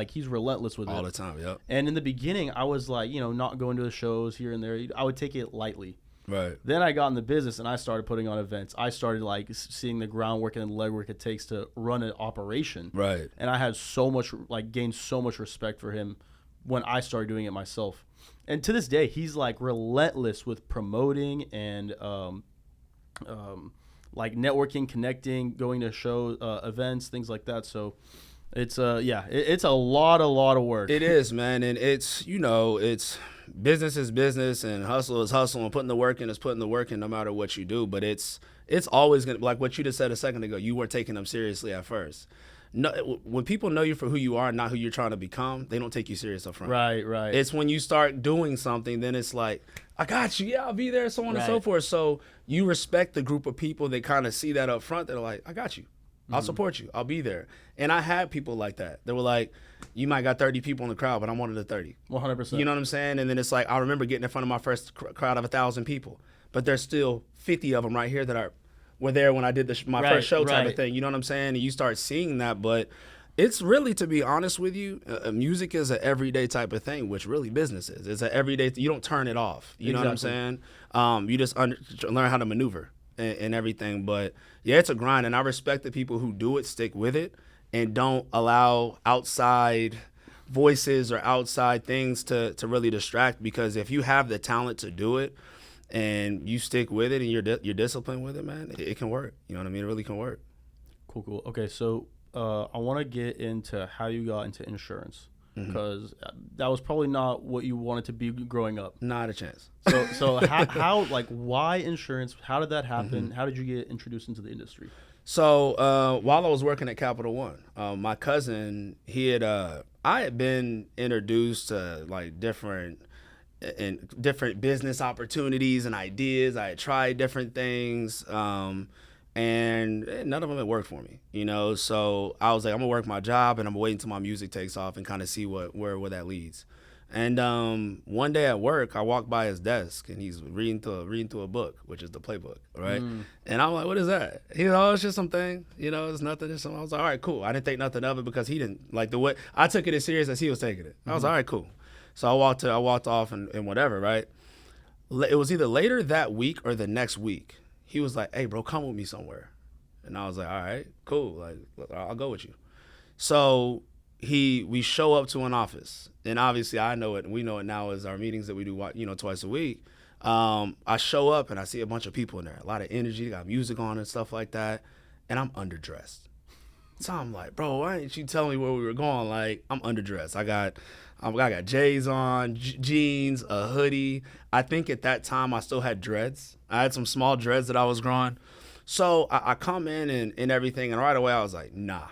He's relentless with it all the time. Yep. And in the beginning, I was like, not going to the shows here and there. I would take it lightly. Right. Then I got in the business and I started putting on events. I started like seeing the groundwork and the legwork it takes to run an operation. Right. And I had gained so much respect for him when I started doing it myself. And to this day, he's like relentless with promoting and like networking, connecting, going to show events, things like that. So it's it's a lot of work. It is, man. And it's business is business, and hustle is hustle, and putting the work in is putting the work in no matter what you do. But it's always going to, like what you just said a second ago, you weren't taking them seriously at first. No, when people know you for who you are, not who you're trying to become, they don't take you serious up front. Right. It's when you start doing something, then it's like, I got you. Yeah, I'll be there, so on and so forth. So you respect the group of people that kind of see that up front. They're like, I got you. I'll support you. I'll be there. And I had people like that. They were like, you might got 30 people in the crowd, but I'm one of the 30. 100%. You know what I'm saying? And then it's like, I remember getting in front of my first crowd of 1,000 people, but there's still 50 of them right here that were there when I did my first show type of thing. You know what I'm saying? And you start seeing that, but it's really, to be honest with you, music is an everyday type of thing, which really business is. It's an everyday. You don't turn it off. You know what I'm saying? You just learn how to maneuver and everything. But yeah, it's a grind, and I respect the people who do it, stick with it, and don't allow outside voices or outside things to really distract. Because if you have the talent to do it and you stick with it and you're disciplined with it, man, it can work. You know what I mean? It really can work. Cool. Okay, so I want to get into how you got into insurance, because that was probably not what you wanted to be growing up. Not a chance. So how like, why insurance? How did that happen? How did you get introduced into the industry? So while I was working at Capital One, my cousin, I had been introduced to like different business opportunities and ideas. I had tried different things. And none of them had worked for me, So I was like, I'm gonna work my job, and I'm waiting until my music takes off and kind of see where that leads. And one day at work, I walked by his desk, and he's reading through a book, which is the playbook, right? And I'm like, what is that? He's like, oh, it's just something, it's nothing. It's something. I was like, all right, cool. I didn't think nothing of it because he didn't like the way I took it as serious as he was taking it. I was like, all right, cool. So I walked off and whatever, right? It was either later that week or the next week. He was like, hey, bro, come with me somewhere. And I was like, all right, cool. Like, I'll go with you. So we show up to an office. And obviously I know it, and we know it now as our meetings that we do, twice a week. I show up and I see a bunch of people in there, a lot of energy, got music on and stuff like that. And I'm underdressed. So I'm like, bro, why didn't you tell me where we were going? Like, I'm underdressed. I got J's on, jeans, a hoodie. I think at that time I still had dreads. I had some small dreads that I was growing. So I come in and everything, and right away I was like, nah.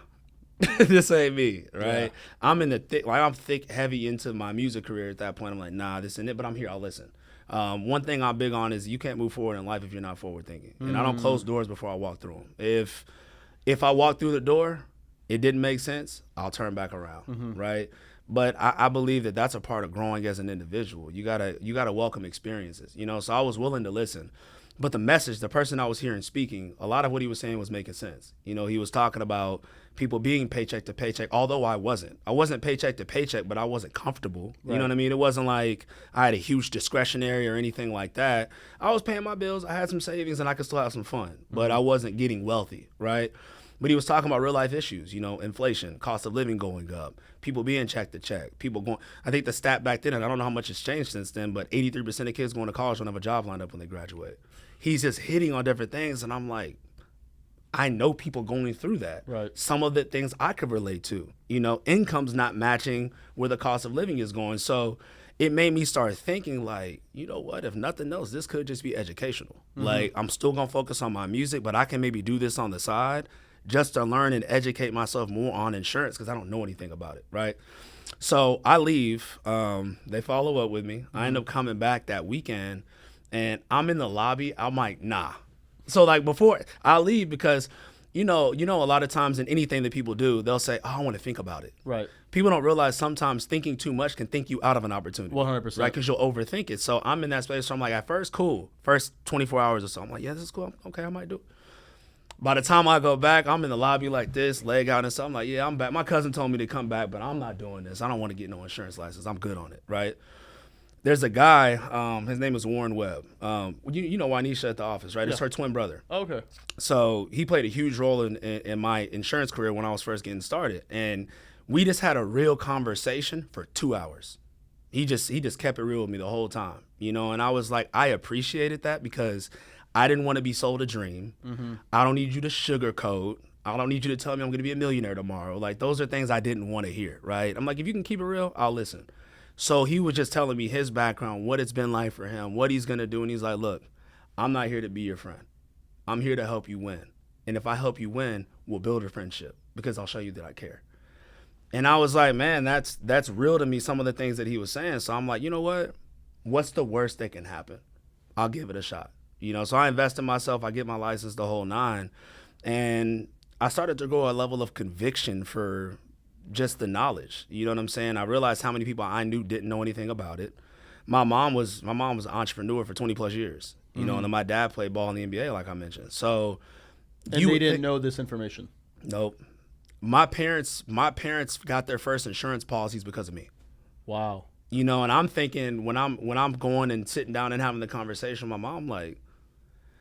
This ain't me, right? Yeah. I'm in the I'm heavy into my music career at that point. I'm like, nah, this ain't it, but I'm here, I'll listen. One thing I'm big on is you can't move forward in life if you're not forward thinking. And I don't close doors before I walk through them. If I walk through the door, it didn't make sense, I'll turn back around, right? But I believe that that's a part of growing as an individual. You gotta welcome experiences, you know? So I was willing to listen. But the message, the person I was hearing speaking, a lot of what he was saying was making sense. You know, he was talking about people being paycheck to paycheck, although I wasn't. I wasn't paycheck to paycheck, but I wasn't comfortable. Right. You know what I mean? It wasn't like I had a huge discretionary or anything like that. I was paying my bills, I had some savings, and I could still have some fun. But I wasn't getting wealthy, right? But he was talking about real life issues, you know, inflation, cost of living going up, people being check to check, people going. I think the stat back then, and I don't know how much has changed since then, but 83% of kids going to college don't have a job lined up when they graduate. He's just hitting on different things, and I'm like, I know people going through that. Right. Some of the things I could relate to. You know, income's not matching where the cost of living is going. So it made me start thinking like, you know what, if nothing else, this could just be educational. Like, I'm still going to focus on my music, but I can maybe do this on the side just to learn and educate myself more on insurance because I don't know anything about it, right? So I leave. They follow up with me. I end up coming back that weekend, and I'm in the lobby. I'm like, nah. So like before I leave, because you know, a lot of times in anything that people do, they'll say, oh, I want to think about it. Right. People don't realize sometimes thinking too much can think you out of an opportunity. 100%. Right, because you'll overthink it. So I'm in that space. So I'm like, at first, cool. First 24 hours or so, I'm like, yeah, this is cool. Okay, I might do it. By the time I go back, I'm in the lobby like this, leg out and stuff. I'm like, yeah, I'm back. My cousin told me to come back, but I'm not doing this. I don't want to get no insurance license. I'm good on it, right? There's a guy, his name is Warren Webb. You know Juanisha at the office, right? Yeah. It's her twin brother. Okay. So he played a huge role in my insurance career when I was first getting started. And we just had a real conversation for 2 hours. He just kept it real with me the whole time, you know? And I was like, I appreciated that because I didn't want to be sold a dream. Mm-hmm. I don't need you to sugarcoat. I don't need you to tell me I'm going to be a millionaire tomorrow. Like, those are things I didn't want to hear, right? I'm like, if you can keep it real, I'll listen. So he was just telling me his background, what it's been like for him, what he's going to do. And he's like, look, I'm not here to be your friend. I'm here to help you win. And if I help you win, we'll build a friendship because I'll show you that I care. And I was like, man, that's real to me, some of the things that he was saying. So I'm like, you know what? What's the worst that can happen? I'll give it a shot. You know, so I invest in myself. I get my license, the whole nine. And I started to grow a level of conviction for just the knowledge. You know what I'm saying? I realized how many people I knew didn't know anything about it. My mom was an entrepreneur for 20 plus years, you know, and then my dad played ball in the NBA, like I mentioned. So and they didn't know this information. Nope. My parents got their first insurance policies because of me. Wow. You know, and I'm thinking when I'm going and sitting down and having the conversation with my mom, like,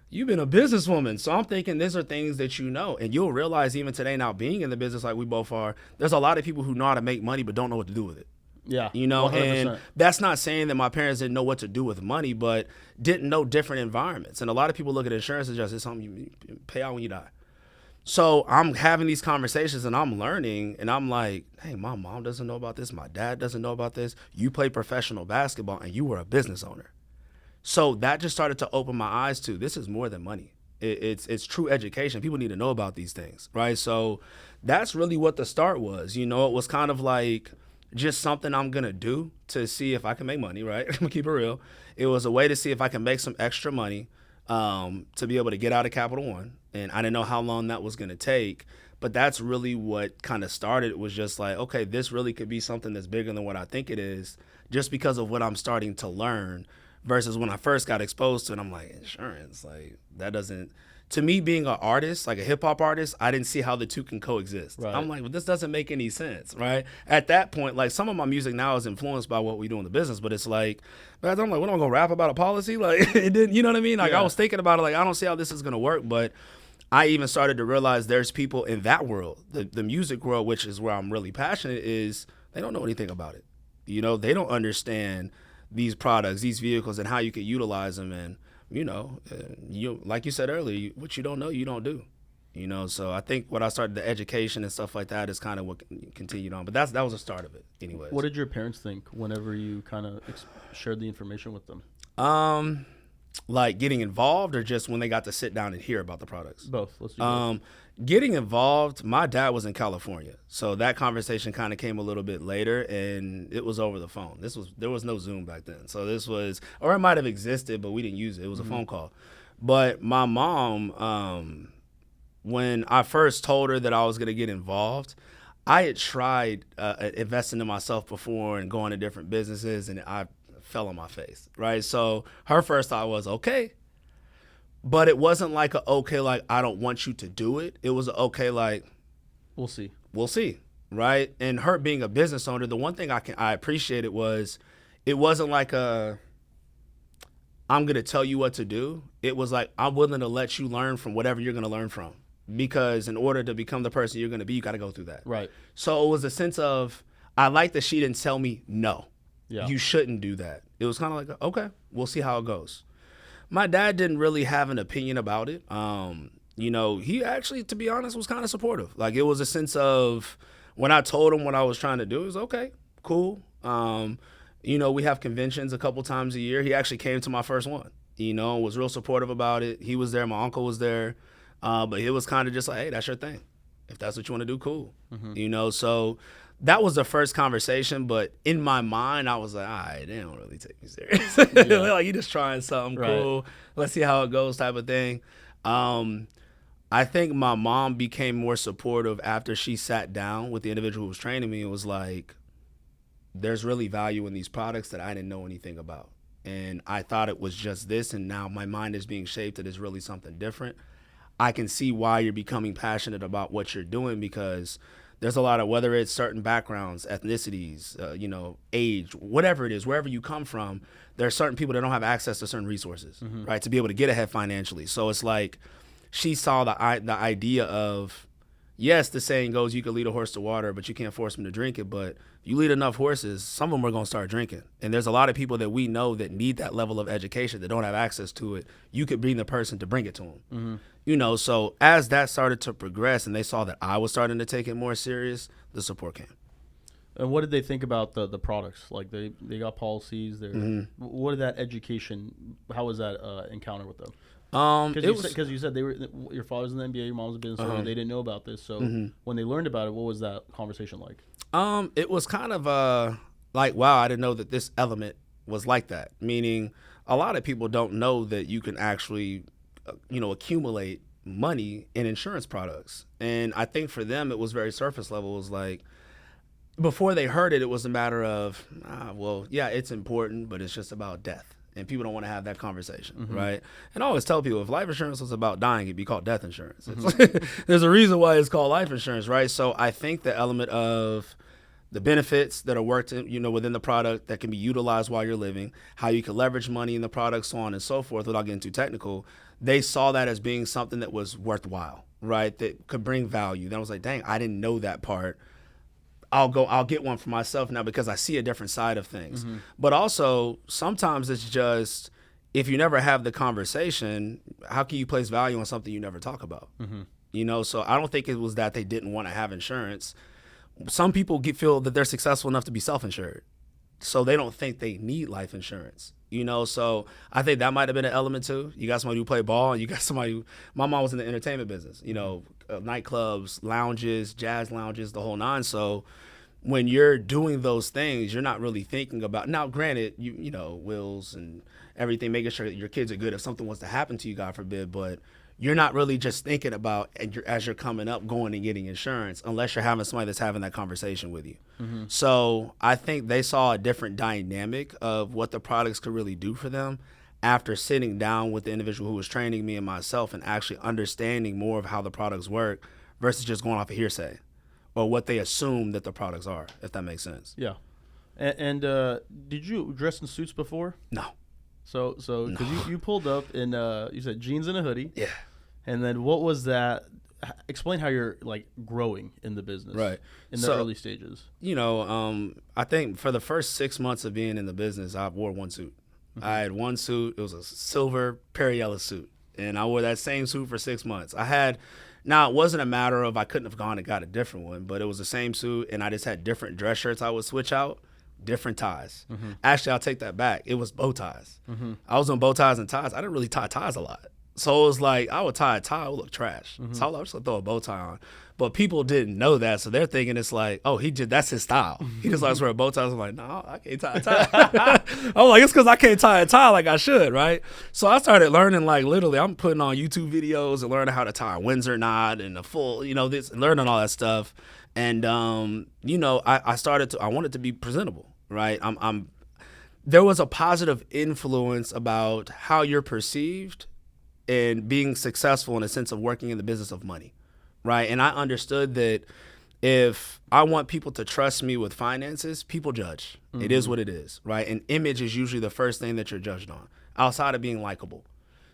you've been a businesswoman. So I'm thinking these are things that you know. And you'll realize even today now, being in the business like we both are, there's a lot of people who know how to make money but don't know what to do with it. Yeah. You know, 100%. and that's not saying that my parents didn't know what to do with money, but didn't know different environments. And a lot of people look at insurance as just it's something you pay out when you die. So I'm having these conversations and I'm learning and I'm like, hey, my mom doesn't know about this. My dad doesn't know about this. You play professional basketball and you were a business owner. So that just started to open my eyes to this is more than money. It's true education. People need to know about these things, right? So that's really what the start was. You know, it was kind of like just something I'm going to do to see if I can make money, right? I'm going to keep it real. It was a way to see if I can make some extra money to be able to get out of Capital One. And I didn't know how long that was going to take. But that's really what kind of started. It was just like, okay, this really could be something that's bigger than what I think it is just because of what I'm starting to learn. Versus when I first got exposed to it, I'm like, insurance, like that doesn't, to me being an artist, like a hip hop artist, I didn't see how the two can coexist. Right. I'm like, well, this doesn't make any sense, right? At that point, like some of my music now is influenced by what we do in the business, but it's like, I'm like, what am I gonna rap about a policy? Like it didn't, you know what I mean? Like I was thinking about it, like I don't see how this is gonna work, but I even started to realize there's people in that world, the music world, which is where I'm really passionate, is they don't know anything about it. You know, they don't understand these products, these vehicles, and how you can utilize them. And, you know, you like you said earlier, what you don't know, you don't do. You know, so I think what I started, the education and stuff like that, is kind of what continued on. But that was the start of it, anyways. What did your parents think whenever you kind of shared the information with them? Like getting involved, or just when they got to sit down and hear about the products? Both. Let's do both. Getting involved, my dad was in California, so that conversation kind of came a little bit later, and it was over the phone. There was no Zoom back then, so this was, or it might have existed, but we didn't use it. It was a phone call. But my mom, when I first told her that I was going to get involved, I had tried investing in myself before and going to different businesses, and I fell on my face, right? So her first thought was, okay. But it wasn't like a okay, like, I don't want you to do it. It was a okay, like, We'll see. right? And her being a business owner, the one thing I appreciated was, it wasn't like I'm going to tell you what to do. It was like, I'm willing to let you learn from whatever you're going to learn from. Because in order to become the person you're going to be, you got to go through that. Right. So it was a sense of, I like that she didn't tell me, no, you shouldn't do that. It was kind of like, okay, we'll see how it goes. My dad didn't really have an opinion about it. You know, he actually, to be honest, was kind of supportive. Like, it was a sense of, when I told him what I was trying to do, it was okay, cool. You know, we have conventions a couple times a year. He actually came to my first one, you know, was real supportive about it. He was there. My uncle was there. But it was kind of just like, hey, that's your thing. If that's what you want to do, cool. You know, so that was the first conversation. But in my mind, I was like, all right, they don't really take me serious. Like, you just trying something cool. Let's see how it goes type of thing. I think my mom became more supportive after she sat down with the individual who was training me and was like, there's really value in these products that I didn't know anything about. And I thought it was just this. And now my mind is being shaped that it's really something different. I can see why you're becoming passionate about what you're doing, because there's a lot of, whether it's certain backgrounds, ethnicities, you know, age, whatever it is, wherever you come from, there are certain people that don't have access to certain resources, right, to be able to get ahead financially. So it's like, she saw the idea of, yes, the saying goes, you can lead a horse to water, but you can't force him to drink it. But you lead enough horses, some of them are going to start drinking. And there's a lot of people that we know that need that level of education that don't have access to it. You could be the person to bring it to them. You know, so as that started to progress and they saw that I was starting to take it more serious, the support came. And what did they think about the products? Like, they got policies. What did that education, how was that encounter with them? Because you said they were, your father's in the NBA, your mom's a business owner, they didn't know about this. So when they learned about it, what was that conversation like? It was kind of like, wow, I didn't know that this element was like that. Meaning, a lot of people don't know that you can actually, you know, accumulate money in insurance products. And I think for them, it was very surface level. It was like, before they heard it, it was a matter of, well, yeah, it's important, but it's just about death. And people don't want to have that conversation, right? And I always tell people, if life insurance was about dying, it'd be called death insurance. There's a reason why it's called life insurance, right? So I think the element of the benefits that are worked in, you know, within the product that can be utilized while you're living, how you can leverage money in the product, so on and so forth, without getting too technical, they saw that as being something that was worthwhile, right? That could bring value. Then I was like, dang, I didn't know that part. I'll get one for myself now because I see a different side of things. But also, sometimes it's just, if you never have the conversation, how can you place value on something you never talk about? You know, so I don't think it was that they didn't want to have insurance. Some people feel that they're successful enough to be self-insured, so they don't think they need life insurance. You know, so I think that might have been an element too. You got somebody who play ball, and you got somebody who, my mom was in the entertainment business, you know, nightclubs, lounges, jazz lounges, the whole nine. So when you're doing those things, you're not really thinking about, now granted, you know, wills and everything, making sure that your kids are good if something was to happen to you, God forbid, but you're not really just thinking about, as you're coming up, going and getting insurance, unless you're having somebody that's having that conversation with you. So I think they saw a different dynamic of what the products could really do for them after sitting down with the individual who was training me and myself and actually understanding more of how the products work versus just going off of hearsay or what they assume that the products are, if that makes sense. Yeah. And did you dress in suits before? No. So because you pulled up in, you said jeans and a hoodie. Yeah. And then what was that? Explain how you're like growing in the business, right? In the early stages. You know, I think for the first 6 months of being in the business, I wore one suit. I had one suit. It was a silver Perriella suit, and I wore that same suit for 6 months. I had Now, it wasn't a matter of I couldn't have gone and got a different one, but it was the same suit, and I just had different dress shirts I would switch out, different ties. Actually, I'll take that back. It was bow ties. I was doing bow ties and ties. I didn't really tie ties a lot. So it was like I would tie a tie, it would look trash. So I was just going to throw a bow tie on. But people didn't know that, so they're thinking it's like, oh, that's his style. He just likes wearing bow ties. I'm like, no, I can't tie a tie. I'm like, it's because I can't tie a tie like I should, right? So I started learning, like, literally, I'm putting on YouTube videos and learning how to tie a Windsor knot and a full, this, learning all that stuff. And, I wanted to be presentable, right? There was a positive influence about how you're perceived and being successful in a sense of working in the business of money. Right. And I understood that if I want people to trust me with finances, people judge. It is what it is. Right. And image is usually the first thing that you're judged on outside of being likable.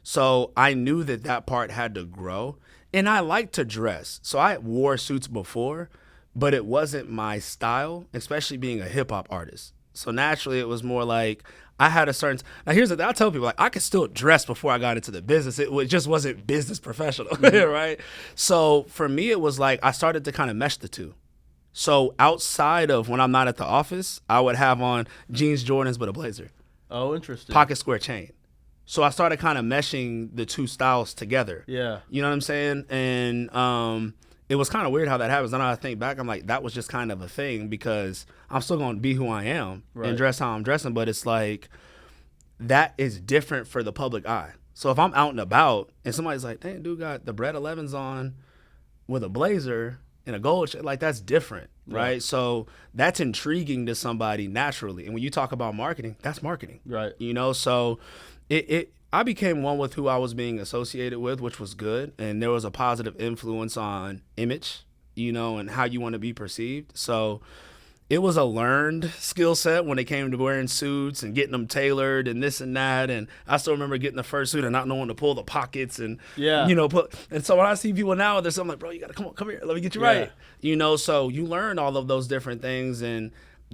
So I knew that part had to grow. And I like to dress. So I wore suits before, but it wasn't my style, especially being a hip hop artist. So naturally, it was more like I had a certain. Now, here's the thing. I tell people, like, I could still dress before I got into the business. It just wasn't business professional, right? So for me, it was like I started to kind of mesh the two. So outside of when I'm not at the office, I would have on jeans, Jordans, but a blazer. Oh, interesting. Pocket square chain. So I started kind of meshing the two styles together. Yeah. You know what I'm saying? And it was kind of weird how that happens. Then I think back, I'm like, that was just kind of a thing because I'm still going to be who I am and dress how I'm dressing. But it's like that is different for the public eye. So if I'm out and about and somebody's like, dang, dude got the Bread 11s on with a blazer and a gold shit, like that's different, right? So that's intriguing to somebody naturally. And when you talk about marketing, that's marketing. Right. So I became one with who I was being associated with, which was good. And there was a positive influence on image, and how you want to be perceived. So it was a learned skill set when it came to wearing suits and getting them tailored and this and that. And I still remember getting the first suit and not knowing to pull the pockets and, and so when I see people now, there's something like, bro, you got to come here. Let me get you right. So you learn all of those different things. And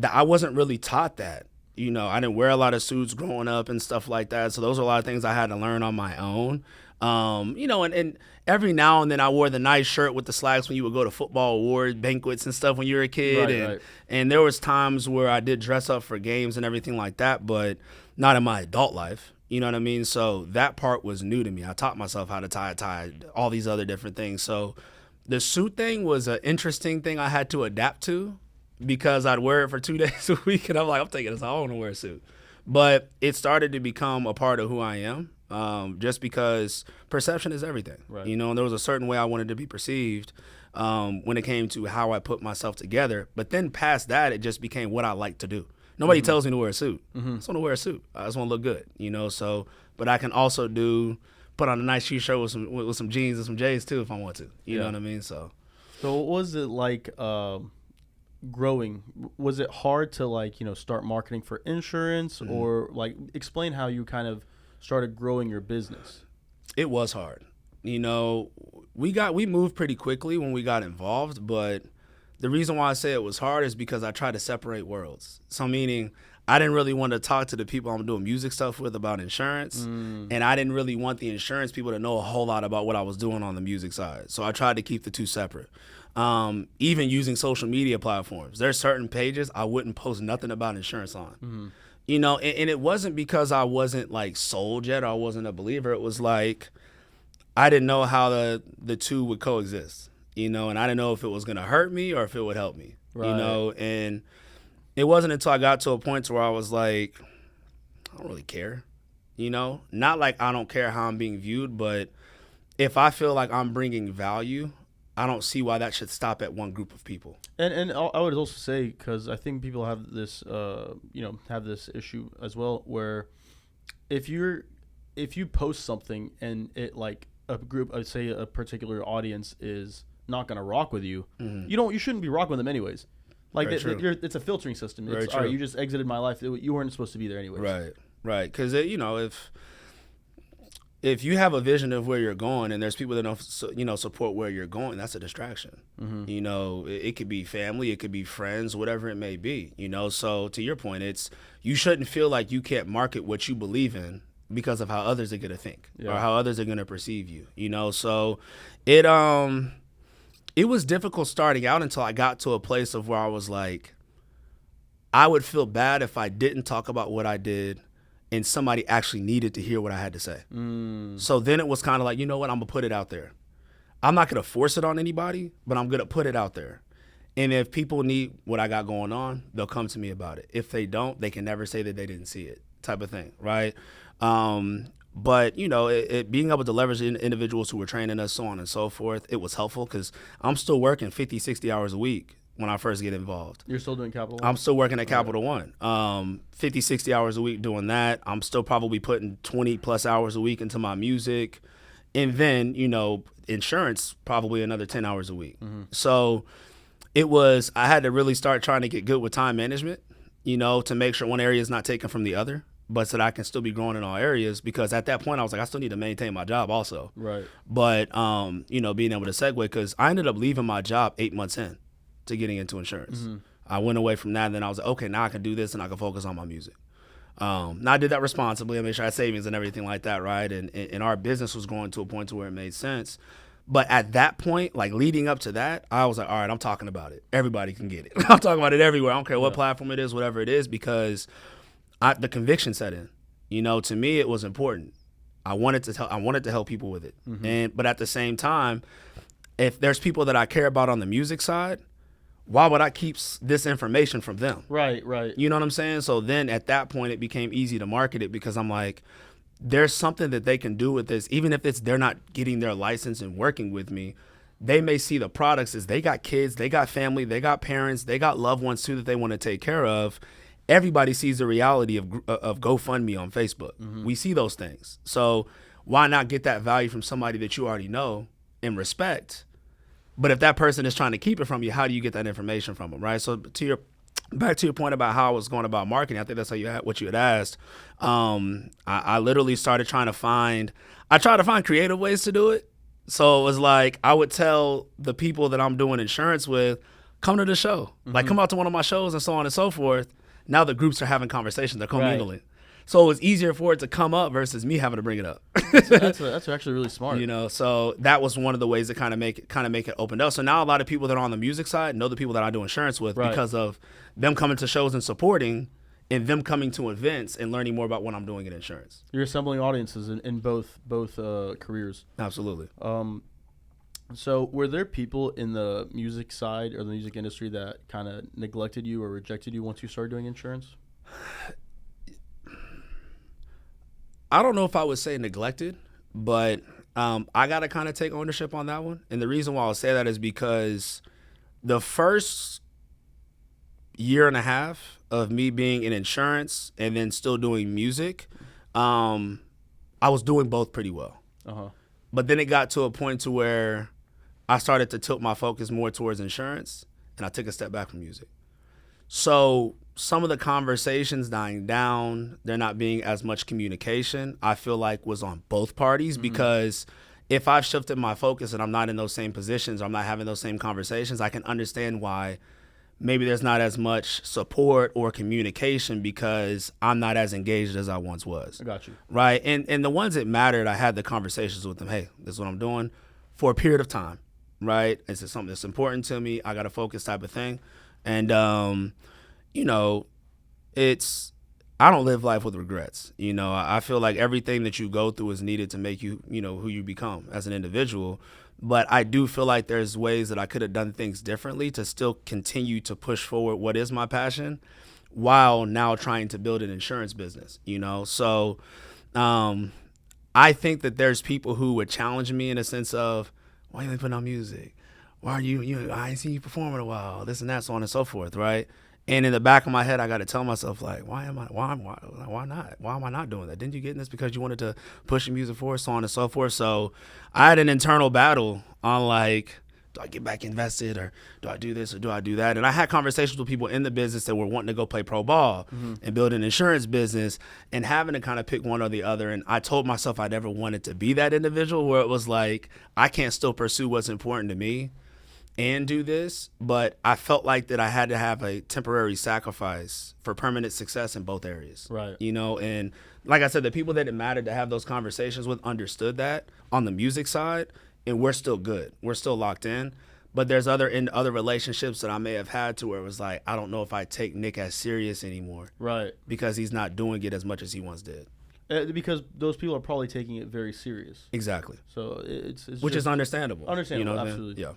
I wasn't really taught that. I didn't wear a lot of suits growing up and stuff like that. So those are a lot of things I had to learn on my own. And every now and then I wore the nice shirt with the slacks when you would go to football award banquets and stuff when you were a kid. And there was times where I did dress up for games and everything like that, but not in my adult life. You know what I mean? So that part was new to me. I taught myself how to tie a tie, all these other different things. So the suit thing was an interesting thing I had to adapt to. Because I'd wear it for 2 days a week, and I'm like, I'm taking this. I don't want to wear a suit. But it started to become a part of who I am, just because perception is everything. Right. And there was a certain way I wanted to be perceived when it came to how I put myself together. But then past that, it just became what I like to do. Nobody tells me to wear a suit. I just want to wear a suit. I just want to look good, So, but I can also put on a nice shirt with some jeans and some J's too if I want to. You know what I mean? So what was it like? Growing, was it hard to start marketing for insurance or explain how you kind of started growing your business? It was hard. We moved pretty quickly when we got involved, but the reason why I say it was hard is because I tried to separate worlds. So meaning I didn't really want to talk to the people I'm doing music stuff with about insurance, and I didn't really want the insurance people to know a whole lot about what I was doing on the music side. So I tried to keep the two separate. Even using social media platforms, there's certain pages I wouldn't post nothing about insurance on. And it wasn't because I wasn't sold yet or I wasn't a believer. It was like I didn't know how the two would coexist, and I didn't know if it was going to hurt me or if it would help me, and it wasn't until I got to a point where I was like, I don't really care, not like I don't care how I'm being viewed, but if I feel like I'm bringing value, I don't see why that should stop at one group of people. And I would also say, because I think people have this, have this issue as well, where if you post something and it a group, I'd say a particular audience is not going to rock with you, you shouldn't be rocking with them anyways. It's a filtering system. It's all right. You just exited my life. You weren't supposed to be there anyways. Right. Because if you have a vision of where you're going and there's people that don't, support where you're going, that's a distraction. It could be family, it could be friends, whatever it may be, So to your point, you shouldn't feel like you can't market what you believe in because of how others are going to think Yeah. or how others are going to perceive you, you know? So it was difficult starting out until I got to a place of where I was like, I would feel bad if I didn't talk about what I did and somebody actually needed to hear what I had to say. So then it was kind of like, you know what, I'm going to put it out there. I'm not going to force it on anybody, but I'm going to put it out there. And if people need what I got going on, they'll come to me about it. If they don't, they can never say that they didn't see it, type of thing, right? But, you know, it being able to leverage individuals who were training us, so on and so forth, it was helpful because I'm still working 50, 60 hours a week when I first get involved. You're still doing Capital One? I'm still working at Capital One. 50, 60 hours a week doing that. I'm still probably putting 20 plus hours a week into my music. And then, you know, insurance, probably another 10 hours a week. So I had to really start trying to get good with time management, you know, to make sure one area is not taken from the other, but so that I can still be growing in all areas. Because at that point I was like, I still need to maintain my job also. Right. But, you know, being able to segue, because I ended up leaving my job 8 months in to getting into insurance. I went away from that, and then I was like, okay, now I can do this and I can focus on my music. Now I did that responsibly. I made sure I had savings and everything like that, right? And our business was growing to a point to where it made sense. But at that point, like leading up to that, I was like, all right, I'm talking about it. Everybody can get it. I'm talking about it everywhere. I don't care what platform it is, whatever it is, because the conviction set in. You know, to me, it was important. I wanted to help people with it. But at the same time, if there's people that I care about on the music side, why would I keep this information from them? Right. You know what I'm saying? So then at that point, it became easy to market it because I'm like, there's something that they can do with this. Even if they're not getting their license and working with me, they may see the products as they got kids, they got family, they got parents, they got loved ones too that they want to take care of. Everybody sees the reality of GoFundMe on Facebook. We see those things. So why not get that value from somebody that you already know and respect? But if that person is trying to keep it from you, how do you get that information from them, right? So back to your point about how I was going about marketing, I think that's what you had asked. I literally started trying to find creative ways to do it. So it was like I would tell the people that I'm doing insurance with, come to the show. Like come out to one of my shows and so on and so forth. Now the groups are having conversations, they're commingling. Right. So it was easier for it to come up versus me having to bring it up. That's actually really smart. You know, so that was one of the ways to kind of make it opened up. So now a lot of people that are on the music side know the people that I do insurance with because of them coming to shows and supporting, and them coming to events and learning more about what I'm doing in insurance. You're assembling audiences in both careers. Absolutely. So were there people in the music side or the music industry that kind of neglected you or rejected you once you started doing insurance? I don't know if I would say neglected, but I got to kind of take ownership on that one. And the reason why I'll say that is because the first year and a half of me being in insurance and then still doing music, I was doing both pretty well. But then it got to a point to where I started to tilt my focus more towards insurance, and I took a step back from music. So some of the conversations dying down, there not being as much communication, I feel like was on both parties because if I've shifted my focus and I'm not in those same positions, or I'm not having those same conversations, I can understand why maybe there's not as much support or communication because I'm not as engaged as I once was. I got you. Right? And the ones that mattered, I had the conversations with them. Hey, this is what I'm doing for a period of time, right? This is something that's important to me. I got to focus type of thing. And, you know, I don't live life with regrets. You know, I feel like everything that you go through is needed to make you, you know, who you become as an individual. But I do feel like there's ways that I could have done things differently to still continue to push forward what is my passion while now trying to build an insurance business, you know? So I think that there's people who would challenge me in a sense of, why are you putting on music? Why are you I ain't seen you perform in a while, this and that, so on and so forth, right? And in the back of my head, I got to tell myself, like, why not? Why am I not doing that? Didn't you get in this because you wanted to push the music forward, so on and so forth? So I had an internal battle on, like, do I get back invested, or do I do this, or do I do that? And I had conversations with people in the business that were wanting to go play pro ball and build an insurance business and having to kind of pick one or the other. And I told myself I never wanted to be that individual where it was like, I can't still pursue what's important to me and do this, but I felt like that I had to have a temporary sacrifice for permanent success in both areas. Right. You know, and like I said, the people that it mattered to have those conversations with understood that on the music side, and we're still good. We're still locked in. But there's other relationships that I may have had to where it was like, I don't know if I take Nick as serious anymore. Right. Because he's not doing it as much as he once did. Because those people are probably taking it very serious. Exactly. So it's which is understandable. Understandable, you know absolutely. Yeah.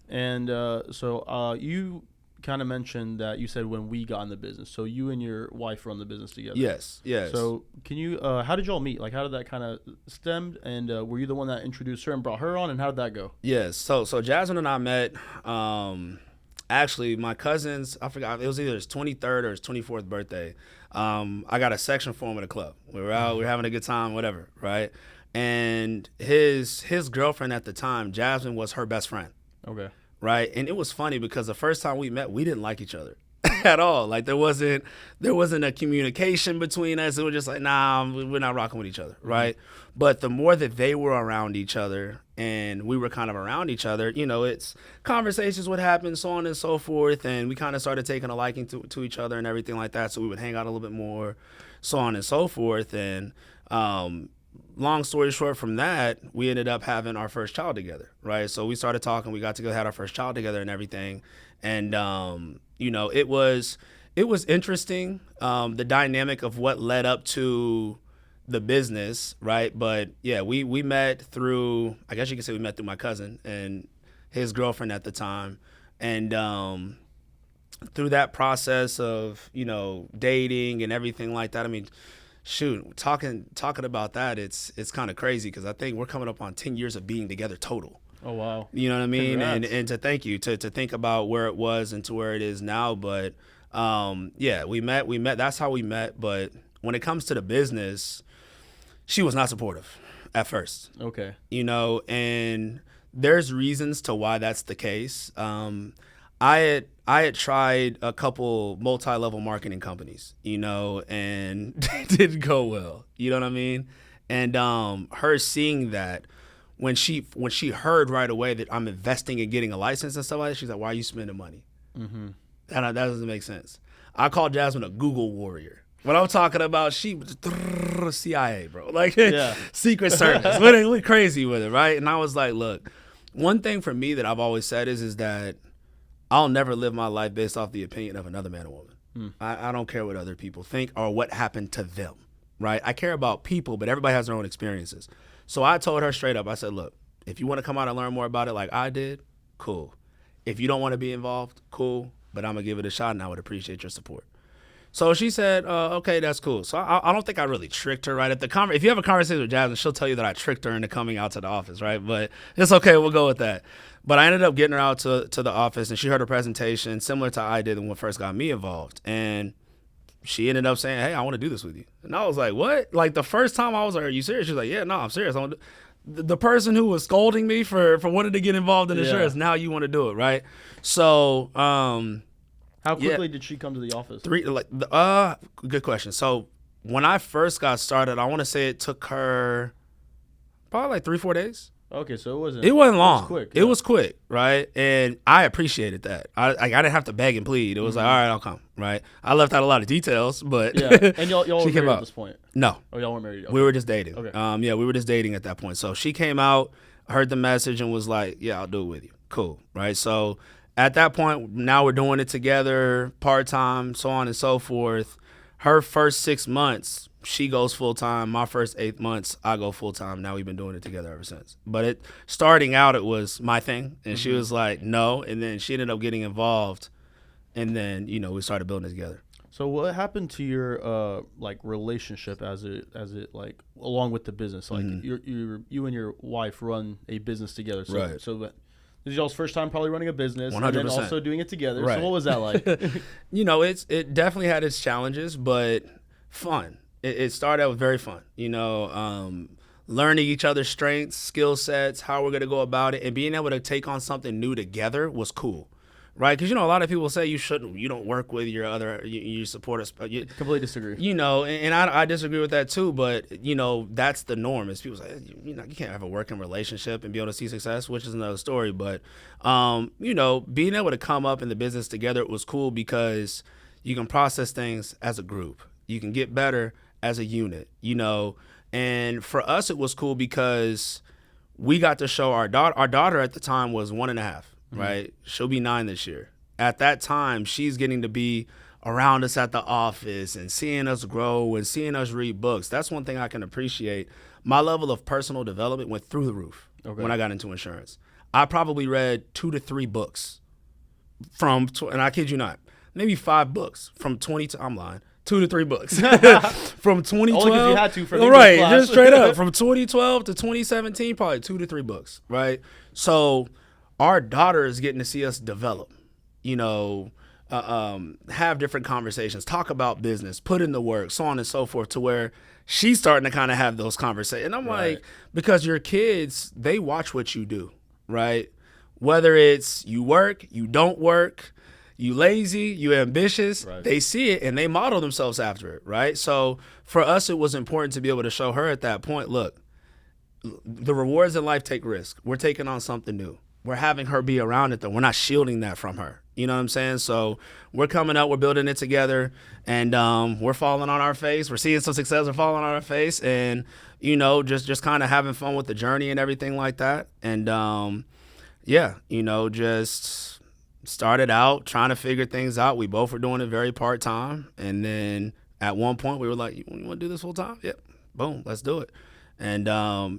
And so you kind of mentioned that you said when we got in the business. So you and your wife run the business together. Yes. So can you, how did y'all meet? Like, how did that kind of stem? And were you the one that introduced her and brought her on? And how did that go? Yes. So Jasmine and I met, actually my cousin's, I forgot, it was either his 23rd or his 24th birthday. I got a section for him at a club. We were out, we were having a good time, whatever, right? And his girlfriend at the time, Jasmine, was her best friend. Okay. Right. And it was funny because the first time we met, we didn't like each other at all. Like there wasn't a communication between us. It was just like, nah, we're not rocking with each other. Right. Mm-hmm. But the more that they were around each other and we were kind of around each other, you know, it's conversations would happen, so on and so forth. And we kind of started taking a liking to each other and everything like that. So we would hang out a little bit more, so on and so forth. And, long story short, from that, we ended up having our first child together, right? So we started talking, we got together, had our first child together and everything. And, you know, it was interesting, the dynamic of what led up to the business, right? But yeah, we met through, I guess you could say we met through my cousin and his girlfriend at the time. And through that process of, you know, dating and everything like that, I mean, shoot, talking about that, it's kind of crazy because I think we're coming up on 10 years of being together total. Oh, wow. You know what I mean? Congrats. And to thank you, to think about where it was and to where it is now. But yeah, we met. That's how we met. But when it comes to the business, she was not supportive at first. Okay. You know, and there's reasons to why that's the case. I had tried a couple multi-level marketing companies, you know, and it didn't go well. You know what I mean? And her seeing that when she heard right away that I'm investing in getting a license and stuff like that, she's like, "Why are you spending money?" Mm-hmm. That doesn't make sense. I call Jasmine a Google warrior. What I'm talking about, she was CIA, bro, like Secret Service. We're crazy with it, right? And I was like, look, one thing for me that I've always said is that I'll never live my life based off the opinion of another man or woman. I don't care what other people think or what happened to them, right? I care about people, but everybody has their own experiences. So I told her straight up, I said, look, if you want to come out and learn more about it like I did, cool. If you don't want to be involved, cool, but I'm going to give it a shot and I would appreciate your support. So she said, okay, that's cool. So I don't think I really tricked her right at the conference. If you have a conversation with Jasmine, she'll tell you that I tricked her into coming out to the office, right? But it's okay. We'll go with that. But I ended up getting her out to the office, and she heard a presentation similar to I did when first got me involved. And she ended up saying, hey, I want to do this with you. And I was like, what? Like the first time I was like, are you serious? She was like, yeah, no, I'm serious. The person who was scolding me for wanting to get involved in insurance, now you want to do it, right? So how quickly did she come to the office? Good question. So when I first got started, I want to say it took her probably like 3-4 days. Okay, so it wasn't long. It was quick. It was quick, right? And I appreciated that. I didn't have to beg and plead. It was like, all right, I'll come, right? I left out a lot of details, but And y'all were married at this point? No. Oh, y'all weren't married? Okay. We were just dating. Okay. We were just dating at that point. So she came out, heard the message, and was like, yeah, I'll do it with you. Cool, right? So at that point, now we're doing it together, part-time, so on and so forth. Her first 6 months, she goes full-time. My first 8 months, I go full-time. Now we've been doing it together ever since. But starting out, it was my thing. And she was like, no. And then she ended up getting involved. And then, we started building it together. So what happened to your relationship as it like along with the business? Like you and your wife run a business together. So, right. So this is y'all's first time probably running a business 100%. And then also doing it together. Right. So what was that like? It definitely had its challenges, but fun. It started out with very fun, learning each other's strengths, skill sets, how we're going to go about it, and being able to take on something new together was cool, right? Because, a lot of people say you don't work with your other, you support us. Completely disagree. And I disagree with that too, but, that's the norm. Is people say, you can't have a working relationship and be able to see success, which is another story. But, being able to come up in the business together was cool because you can process things as a group. You can get better as a unit, and for us, it was cool because we got to show our daughter at the time was 1.5, right? She'll be 9 this year. At that time, she's getting to be around us at the office and seeing us grow and seeing us read books. That's one thing I can appreciate. My level of personal development went through the roof when I got into insurance. I probably read 2 to 3 books and I kid you not, maybe 5 books from 20 I'm lying. 2 to 3 books from 2012. Only because you had to for right, class. Just straight up from 2012 to 2017, probably 2 to 3 books, right? So our daughter is getting to see us develop, have different conversations, talk about business, put in the work, so on and so forth, to where she's starting to kind of have those conversations. And I'm like, because your kids, they watch what you do, right? Whether it's you work, you don't work, you lazy, you ambitious, they see it and they model themselves after it, right? So for us, it was important to be able to show her at that point, look, the rewards in life take risk. We're taking on something new. We're having her be around it, though. We're not shielding that from her. You know what I'm saying? So we're coming up, we're building it together, and we're falling on our face. We're seeing some success, we're falling on our face, and, just kind of having fun with the journey and everything like that. And, just started out trying to figure things out. We both were doing it very part-time. And then at one point we were like, you want to do this full-time? Yep. Boom, let's do it. And,